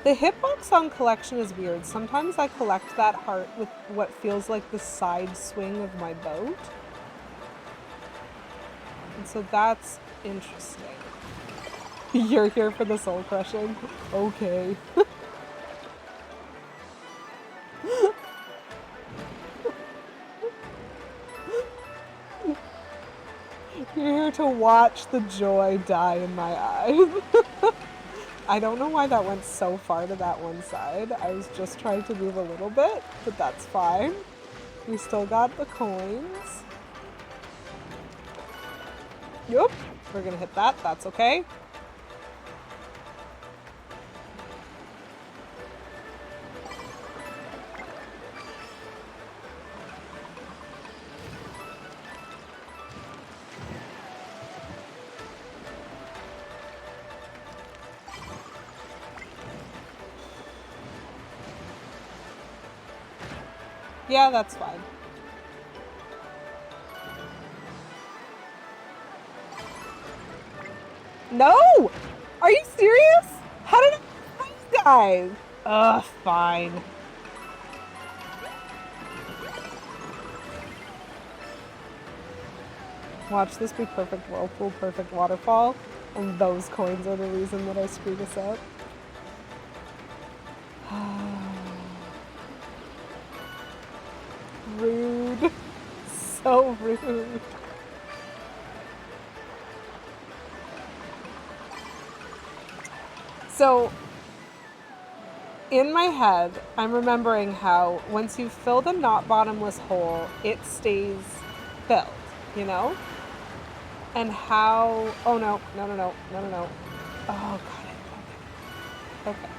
The hitbox on collection is weird. Sometimes I collect that heart with what feels like the side swing of my boat. And so that's interesting. You're here for the soul crushing? Okay. You're here to watch the joy die in my eyes. I don't know why that went so far to that one side. I was just trying to move a little bit, but that's fine. We still got the coins. Yup, we're gonna hit that. That's okay. Yeah, that's fine. No! Are you serious? How did I miss these guys? Ugh, fine. Watch this be perfect whirlpool, perfect waterfall, and those coins are the reason that I screwed this up. Rude. So rude. So, in my head, I'm remembering how once you fill the not bottomless hole, it stays filled, you know? And how... Oh, no. No. Oh, God, Okay.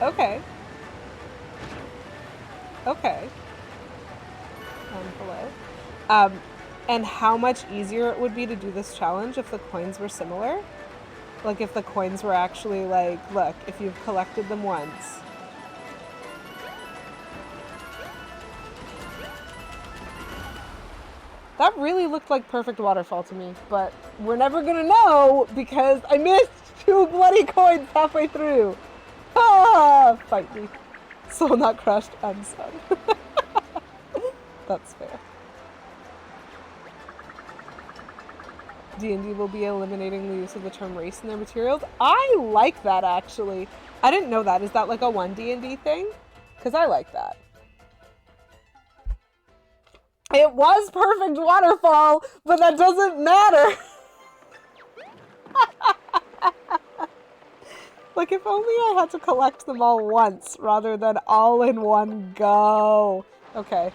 Okay. Okay. Below. And how much easier it would be to do this challenge if the coins were similar? Like if the coins were actually like, look, if you've collected them once. That really looked like perfect waterfall to me, but we're never gonna know because I missed 2 bloody coins halfway through. Ah, fight me. Soul not crushed, unsung. That's fair. D&D will be eliminating the use of the term race in their materials. I like that, actually. I didn't know that. Is that like a 1 D&D thing? Because I like that. It was perfect waterfall, but that doesn't matter. Like, if only I had to collect them all once rather than all in one go. Okay.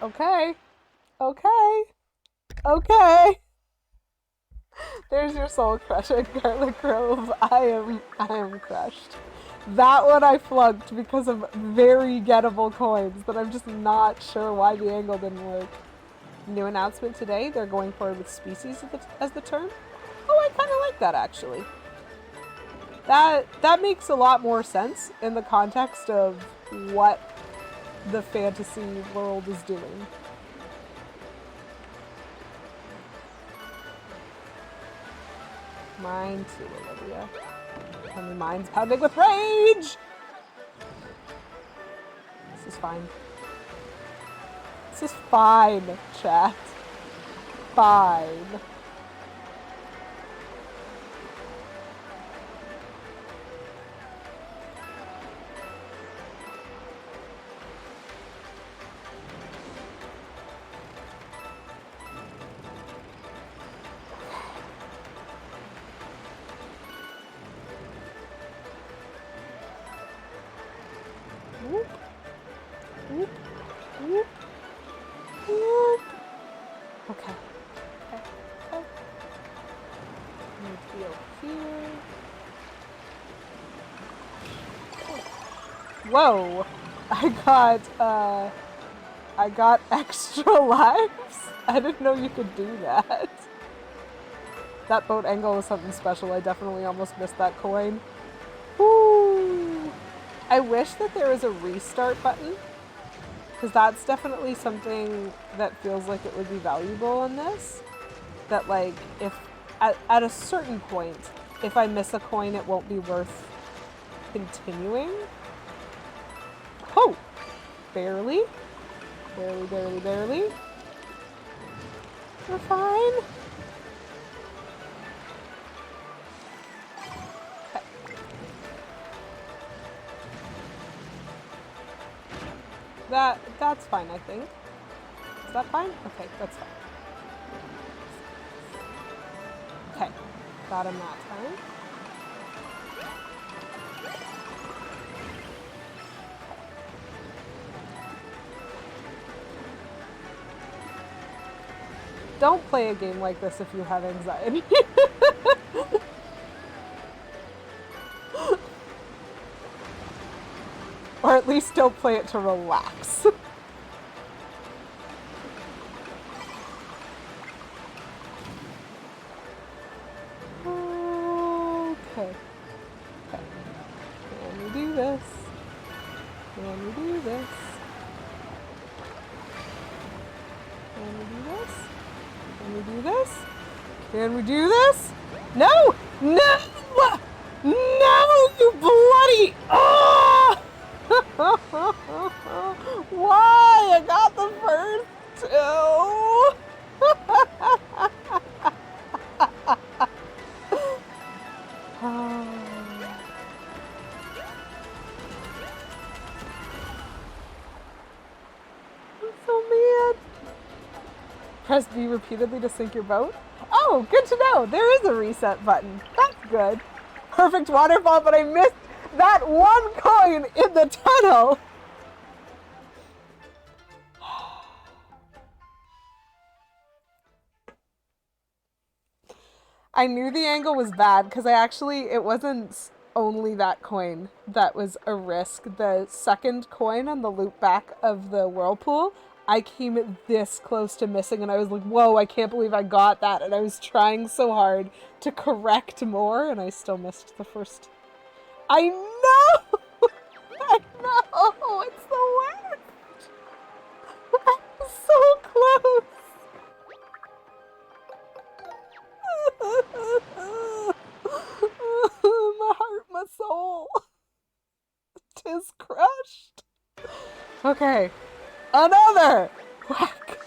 Okay. Okay. Okay. There's your soul crushing, Garlic Grove. I am crushed. That one I flunked because of very gettable coins, but I'm just not sure why the angle didn't work. New announcement today, they're going forward with species as the term. Oh, I kind of like that, actually. That makes a lot more sense in the context of what the fantasy world is doing. Mine too, Olivia. And my mind's pounding with rage! This is fine. This is fine, chat. Fine. Whoop. Whoop. Whoop. Whoop. Okay. Okay. Okay. Need to be over here. Whoa! I got extra lives? I didn't know you could do that. That boat angle was something special. I definitely almost missed that coin. Woo! I wish that there was a restart button, because that's definitely something that feels like it would be valuable in this. That, like, if at a certain point, if I miss a coin, it won't be worth continuing. Oh! Barely. Barely, barely, barely. We're fine. Okay. That's fine, I think. Is that fine? Okay, that's fine. Okay. Got him that time. Don't play a game like this if you have anxiety. Or at least don't play it to relax. Okay. Okay. Can we do this? Can we do this? Can we do this? Can we do this? Can we do this? No! No! No, you bloody... Oh! Why? I got the first two! I'm so mad. Press B repeatedly to sink your boat. Oh, good to know. There is a reset button. That's good. Perfect waterfall, but I missed that one coin in the tunnel. I knew the angle was bad because it wasn't only that coin that was a risk. The second coin on the loop back of the whirlpool, I came this close to missing and I was like, whoa, I can't believe I got that. And I was trying so hard to correct more and I still missed the first. I know! I know! It's the worst! I'm so close! My heart, my soul. 'Tis crushed. Okay. Another! Whack.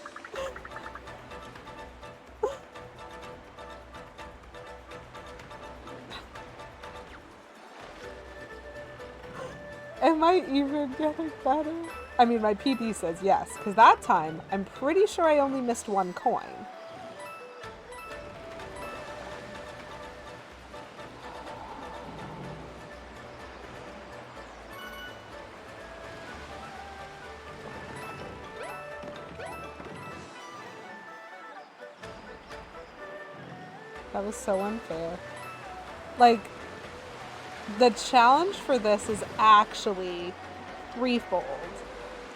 Am I even getting better? I mean, my PD says yes, because that time, I'm pretty sure I only missed one coin. That was so unfair. Like, the challenge for this is actually threefold.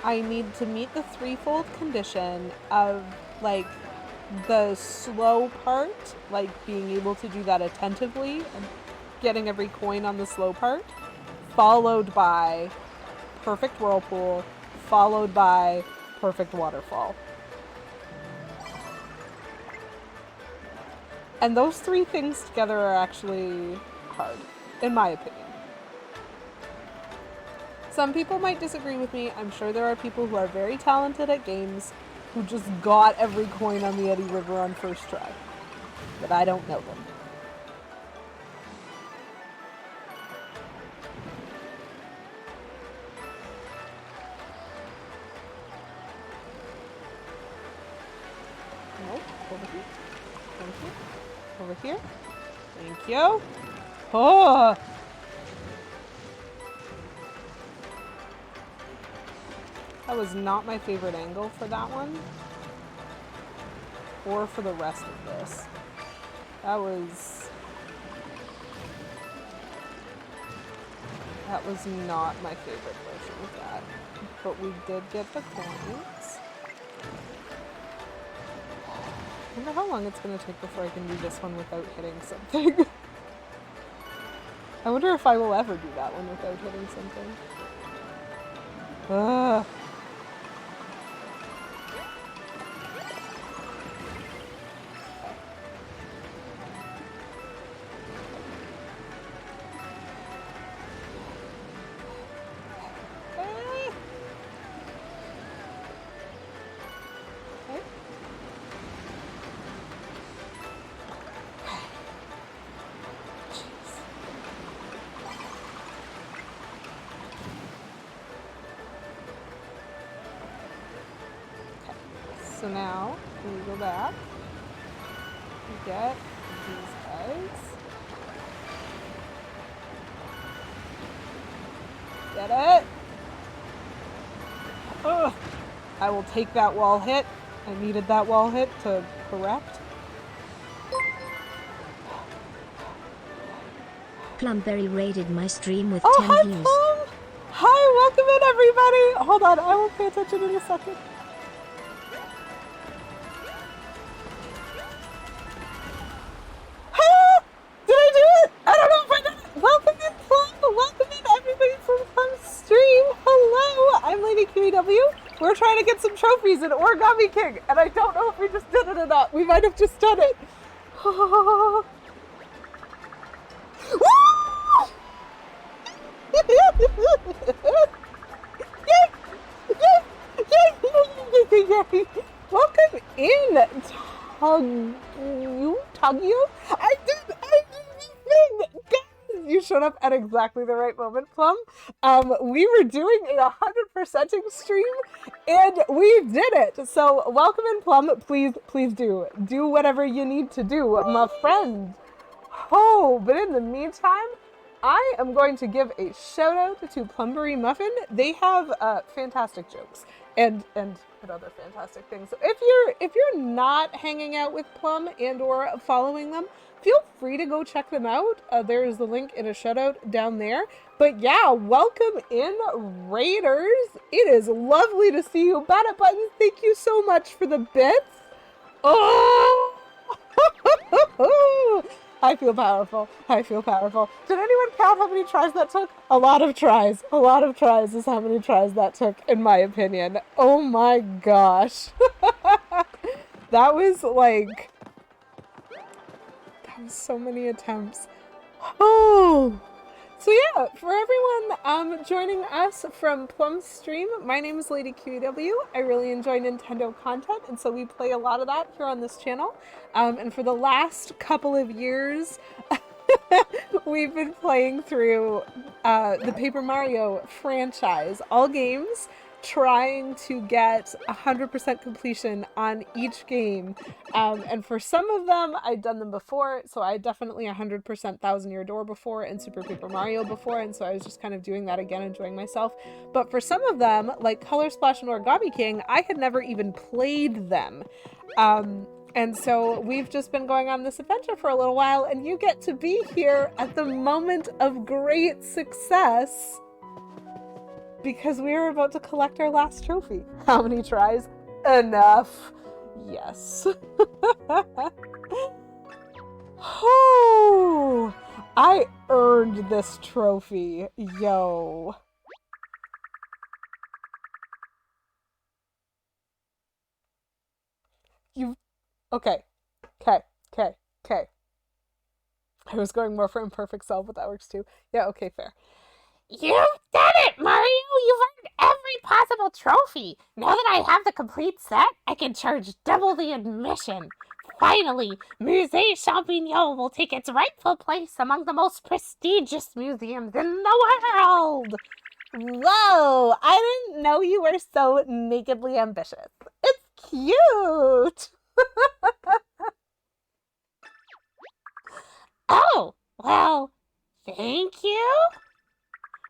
I need to meet the threefold condition of, like, the slow part, like being able to do that attentively and getting every coin on the slow part, followed by perfect whirlpool, followed by perfect waterfall. And those three things together are actually hard, in my opinion. Some people might disagree with me. I'm sure there are people who are very talented at games who just got every coin on the Eddy River on first try. But I don't know them. Nope, over here. Thank you. Over here. Thank you. Oh! That was not my favorite angle for that one. Or for the rest of this. That was not my favorite version of that. But we did get the coins. I wonder how long it's going to take before I can do this one without hitting something. I wonder if I will ever do that one without hitting something. Ugh. So now, when we go back, we get these eggs. Get it? Ugh. I will take that wall hit. I needed that wall hit to correct. Plumberry raided my stream with 10 hi, views. Plum! Hi, welcome in, everybody! Hold on, I will pay attention in a second. We're trying to get some trophies in Origami King, and I don't know if we just did it or not. We might have just done it. Welcome in, Tagyu. I did the thing. You showed up at exactly the right moment, Plum. We were doing a 100%ing stream, and we did it. So welcome in, Plum. Please do whatever you need to do, my friend. Oh, but in the meantime, I am going to give a shout out to Plumberry Muffin. They have fantastic jokes and other fantastic things. So if you're not hanging out with Plum and or following them, feel free to go check them out. There is the link in a shout out down there. But yeah, welcome in, Raiders. It is lovely to see you. Bada Buttons, thank you so much for the bits. Oh! I feel powerful. I feel powerful. Did anyone count how many tries that took? A lot of tries. A lot of tries is how many tries that took, in my opinion. Oh my gosh. That was like... That was so many attempts. Oh! So yeah, for everyone joining us from Plum's stream, my name is Lady QEW. I really enjoy Nintendo content, and so we play a lot of that here on this channel. And for the last couple of years, we've been playing through the Paper Mario franchise, all games, trying to get 100% completion on each game. And for some of them, I'd done them before, so I definitely 100% Thousand Year Door before and Super Paper Mario before, and so I was just kind of doing that again, enjoying myself. But for some of them, like Color Splash and Origami King, I had never even played them. And so we've just been going on this adventure for a little while, and you get to be here at the moment of great success because we are about to collect our last trophy. How many tries? Enough. Yes. Oh, I earned this trophy. Yo. You... Okay. Okay. Okay. Okay. I was going more for imperfect self, but that works too. Yeah, okay, fair. You've done it, Mario! You've earned every possible trophy! Now that I have the complete set, I can charge double the admission. Finally, Musée Champignon will take its rightful place among the most prestigious museums in the world! Whoa! I didn't know you were so nakedly ambitious. It's cute! Oh, well, thank you?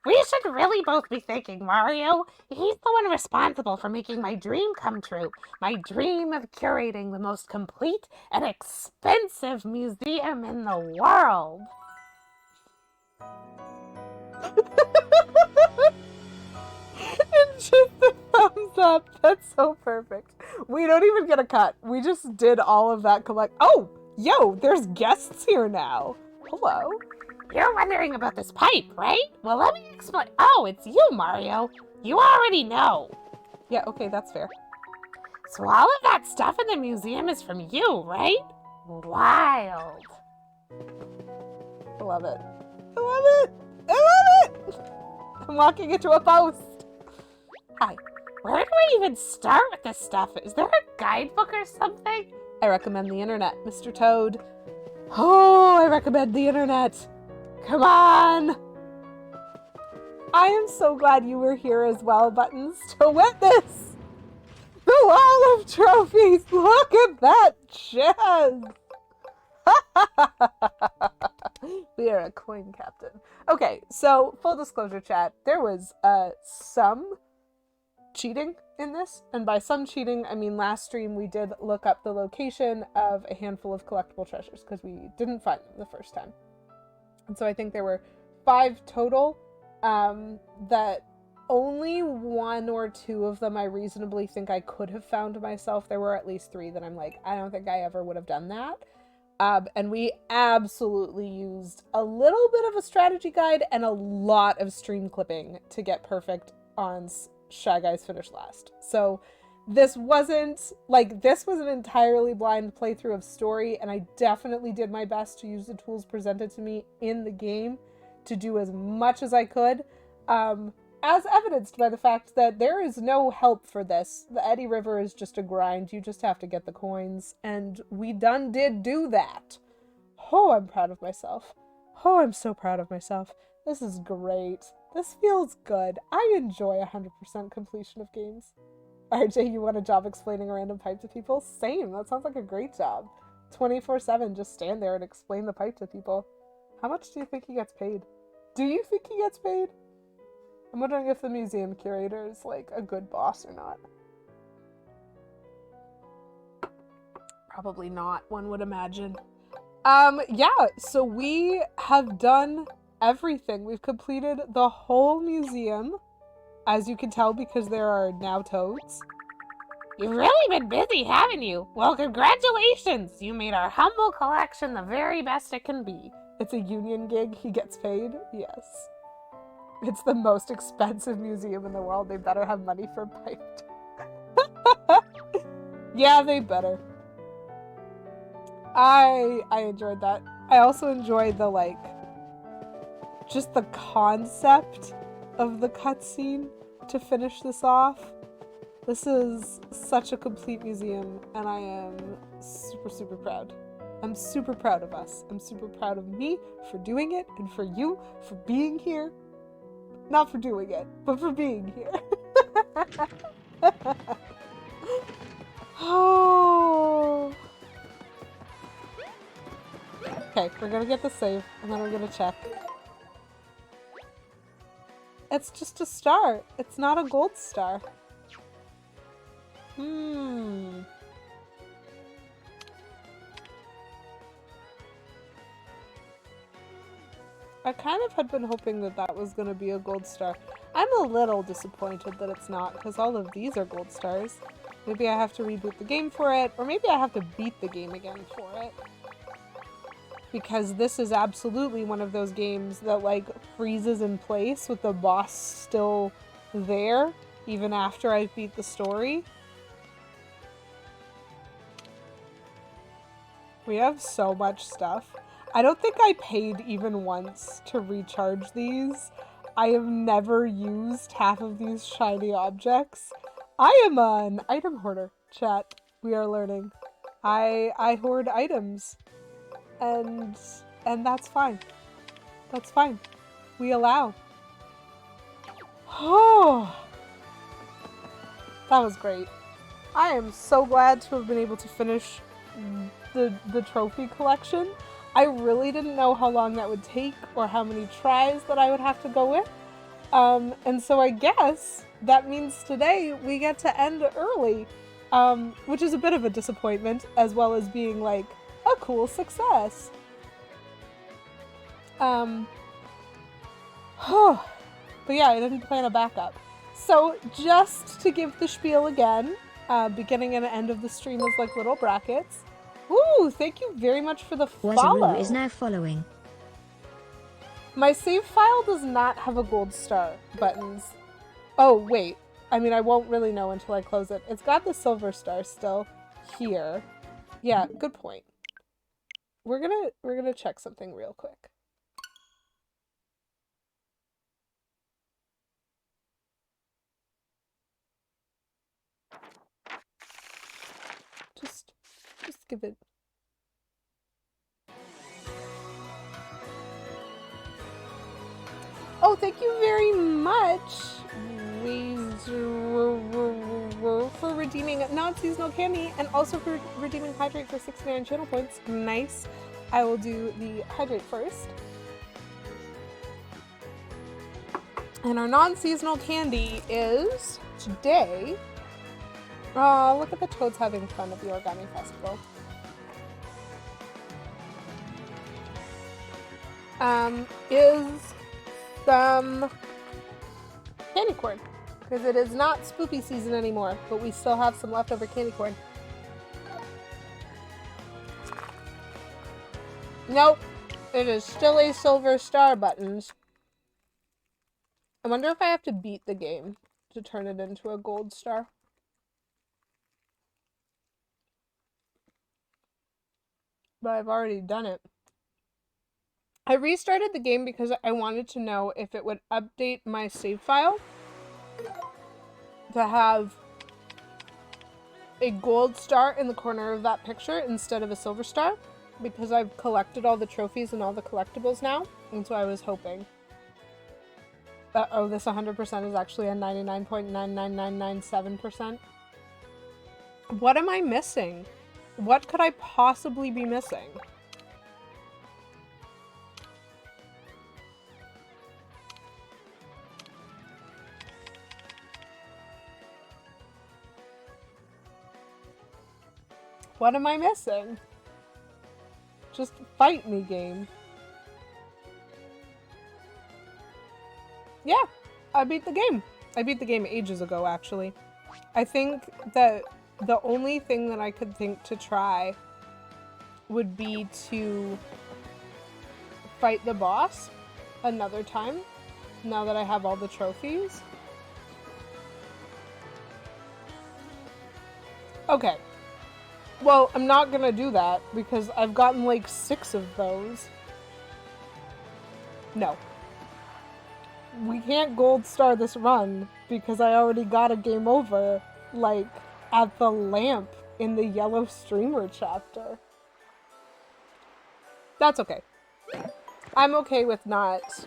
We should really both be thanking Mario. He's the one responsible for making my dream come true. My dream of curating the most complete and expensive museum in the world. And just the thumbs up. That's so perfect. We don't even get a cut. We just did all of that collect. Oh, yo, there's guests here now. Hello. You're wondering about this pipe, right? Well, let me explain. Oh, it's you, Mario. You already know. Yeah, okay, that's fair. So all of that stuff in the museum is from you, right? Wild. I love it. I love it. I love it. I'm walking into a post. Hi. Where do I even start with this stuff? Is there a guidebook or something? I recommend the internet, Mr. Toad. Oh, I recommend the internet. Come on! I am so glad you were here as well, Buttons, to witness the wall of trophies. Look at that chest! We are a coin captain. Okay, so full disclosure, chat. There was some cheating in this, and by some cheating, I mean last stream we did look up the location of a handful of collectible treasures because we didn't find them the first time. And so I think there were 5 total, that only 1 or 2 of them I reasonably think I could have found myself. There were at least 3 that I'm like, I don't think I ever would have done that. And we absolutely used a little bit of a strategy guide and a lot of stream clipping to get perfect on Shy Guys Finish Last. So this wasn't, like, this was an entirely blind playthrough of story, and I definitely did my best to use the tools presented to me in the game to do as much as I could, as evidenced by the fact that there is no help for this. The Eddy River is just a grind. You just have to get the coins, and we did do that. Oh, I'm proud of myself. Oh, I'm so proud of myself. This is great. This feels good. I enjoy 100% completion of games. RJ, you want a job explaining a random pipe to people? Same. That sounds like a great job. 24/7, just stand there and explain the pipe to people. How much do you think he gets paid? Do you think he gets paid? I'm wondering if the museum curator is like a good boss or not. Probably not, one would imagine. Yeah, so we have done everything. We've completed the whole museum, as you can tell because there are now toads. You've really been busy, haven't you? Well, congratulations! You made our humble collection the very best it can be. It's a union gig, he gets paid? Yes. It's the most expensive museum in the world. They better have money for piped. Yeah, they better. I enjoyed that. I also enjoyed the, like, just the concept of the cutscene to finish this off. This is such a complete museum, and I am super, super proud. I'm super proud of us. I'm super proud of me for doing it, and for you for being here. Not for doing it, but for being here. Oh. Okay, we're gonna get the save, and then we're gonna check. It's just a star. It's not a gold star. I kind of had been hoping that that was going to be a gold star. I'm a little disappointed that it's not, because all of these are gold stars. Maybe I have to reboot the game for it, or maybe I have to beat the game again for it. Because this is absolutely one of those games that, like, freezes in place with the boss still there, even after I beat the story. We have so much stuff. I don't think I paid even once to recharge these. I have never used half of these shiny objects. I am an item hoarder, chat. We are learning. I hoard items. And that's fine. That's fine. We allow. Oh, that was great. I am so glad to have been able to finish the trophy collection. I really didn't know how long that would take or how many tries that I would have to go with. And so I guess that means today we get to end early, which is a bit of a disappointment, as well as being like a cool success. But yeah, I didn't plan a backup. So just to give the spiel again, beginning and end of the stream is like little brackets. Ooh, thank you very much for the follow. Wazaroo is now following. My save file does not have a gold star buttons. Oh, wait. I mean, I won't really know until I close it. It's got the silver star still here. Yeah, good point. We're gonna check something real quick. Just give it. Oh, thank you very much, for redeeming non-seasonal candy and also for redeeming Hydrate for 69 channel points. Nice. I will do the Hydrate first. And our non-seasonal candy is today. Oh, look at the toads having fun at the Origami Festival. Is some candy corn, because it is not spoopy season anymore, but we still have some leftover candy corn. Nope, it is still a silver star buttons. I wonder if I have to beat the game to turn it into a gold star. But I've already done it. I restarted the game because I wanted to know if it would update my save file to have a gold star in the corner of that picture instead of a silver star, because I've collected all the trophies and all the collectibles now, and so I was hoping. Oh, this 100% is actually a 99.99997%. What am I missing? What could I possibly be missing? What am I missing? Just fight me, game. Yeah, I beat the game. I beat the game ages ago, actually. I think that the only thing that I could think to try would be to fight the boss another time, now that I have all the trophies. Okay. Well, I'm not gonna do that because I've gotten like 6 of those. No. We can't gold star this run because I already got a game over, like, at the lamp in the yellow streamer chapter. That's okay. I'm okay with not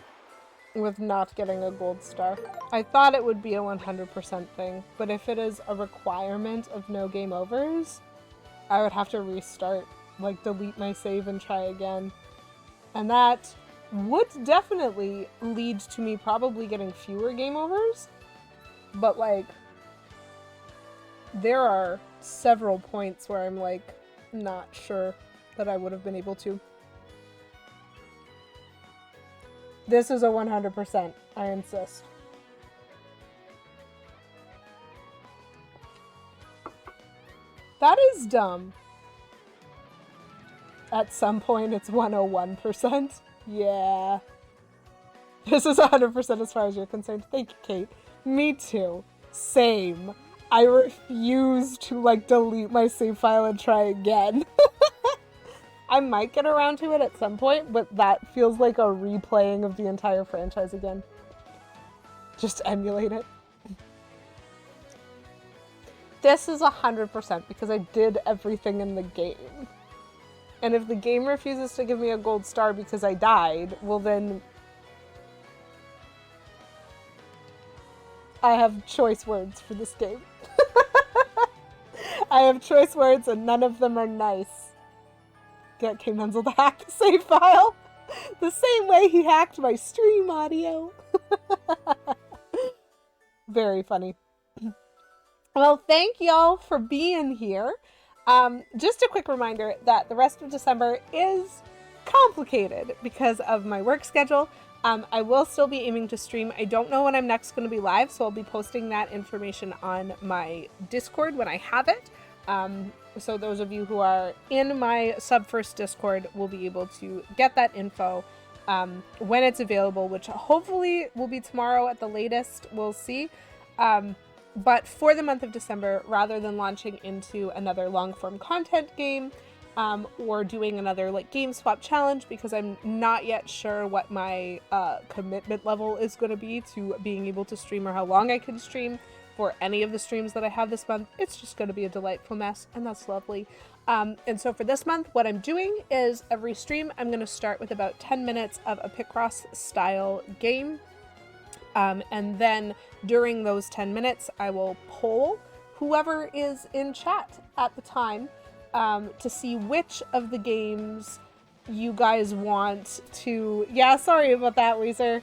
getting a gold star. I thought it would be a 100% thing, but if it is a requirement of no game overs, I would have to restart, like delete my save and try again. And that would definitely lead to me probably getting fewer game overs, but like there are several points where I'm like not sure that I would have been able to. This is a 100%, I insist. That is dumb. At some point it's 101%. Yeah. This is 100% as far as you're concerned. Thank you, Kate. Me too. Same. I refuse to like delete my save file and try again. I might get around to it at some point, but that feels like a replaying of the entire franchise again. Just emulate it. This is 100% because I did everything in the game. And if the game refuses to give me a gold star because I died, well then I have choice words for this game. I have choice words and none of them are nice. Get King Menzel to hack the save file the same way he hacked my stream audio. Very funny. Well, thank y'all for being here. Just a quick reminder that the rest of December is complicated because of my work schedule. I will still be aiming to stream. I don't know when I'm next going to be live, so I'll be posting that information on my Discord when I have it. So those of you who are in my Subverse Discord will be able to get that info when it's available, which hopefully will be tomorrow at the latest. We'll see. But for the month of December, rather than launching into another long-form content game or doing another like game swap challenge, because I'm not yet sure what my commitment level is going to be to being able to stream or how long I can stream for any of the streams that I have this month, it's just going to be a delightful mess, and that's lovely. And so for this month, what I'm doing is every stream, I'm going to start with about 10 minutes of a Picross style game. And then during those 10 minutes, I will poll whoever is in chat at the time to see which of the games you guys want to... Yeah, sorry about that, Weezer.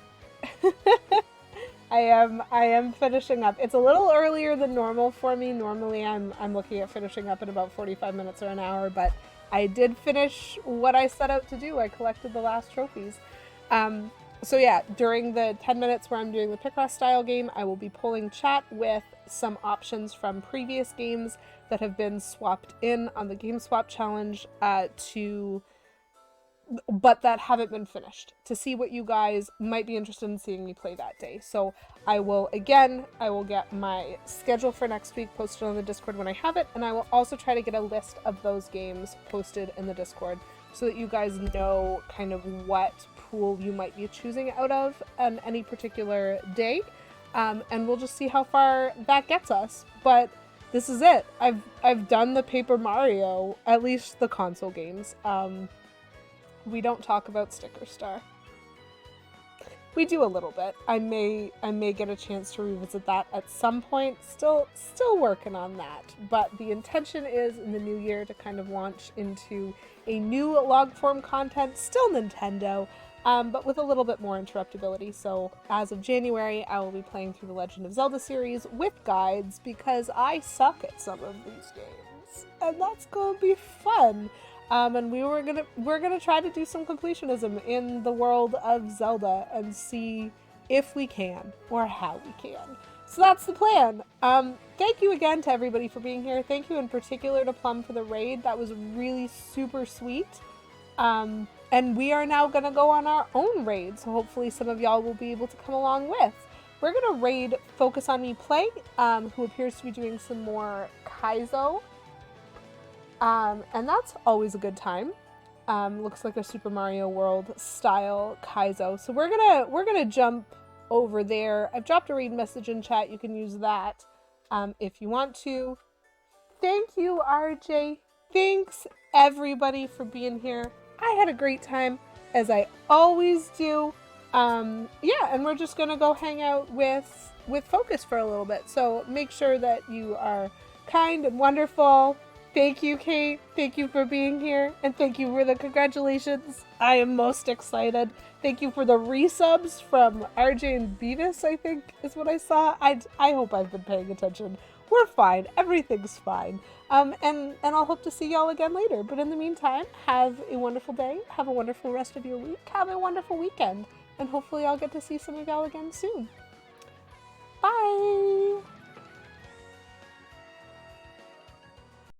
I am finishing up. It's a little earlier than normal for me. Normally I'm looking at finishing up in about 45 minutes or an hour, but I did finish what I set out to do. I collected the last trophies. So yeah, during the 10 minutes where I'm doing the Picross style game, I will be polling chat with some options from previous games that have been swapped in on the game swap challenge but that haven't been finished, to see what you guys might be interested in seeing me play that day. So I will get my schedule for next week posted on the Discord when I have it, and I will also try to get a list of those games posted in the Discord so that you guys know kind of what pool you might be choosing out of on any particular day. And we'll just see how far that gets us. But this is it. I've done the Paper Mario, at least the console games. We don't talk about Sticker Star. We do a little bit. I may get a chance to revisit that at some point. Still working on that. But the intention is in the new year to kind of launch into a new log form content, still Nintendo, but with a little bit more interruptibility. So as of January, I will be playing through the Legend of Zelda series with guides because I suck at some of these games. races, and that's gonna be fun. And we're gonna try to do some completionism in the world of Zelda and see if we can or how we can. So that's the plan. Thank you again to everybody for being here. Thank you in particular to Plum for the raid. That was really super sweet. And we are now gonna go on our own raid, so hopefully some of y'all will be able to come along with. We're gonna raid Focus on Me Play, who appears to be doing some more Kaizo. And that's always a good time. Looks like a Super Mario World style Kaizo. So we're gonna jump over there. I've dropped a raid message in chat. You can use that if you want to. Thank you, RJ. Thanks everybody for being here. I had a great time, as I always do. Yeah, and we're just gonna go hang out with Focus for a little bit. So make sure that you are kind and wonderful. Thank you, Kate. Thank you for being here, and thank you for the congratulations. I am most excited. Thank you for the resubs from RJ and Beavis, I think is what I saw. I hope I've been paying attention. We're fine. Everything's fine. And I'll hope to see y'all again later. But in the meantime, have a wonderful day. Have a wonderful rest of your week. Have a wonderful weekend. And hopefully I'll get to see some of y'all again soon. Bye!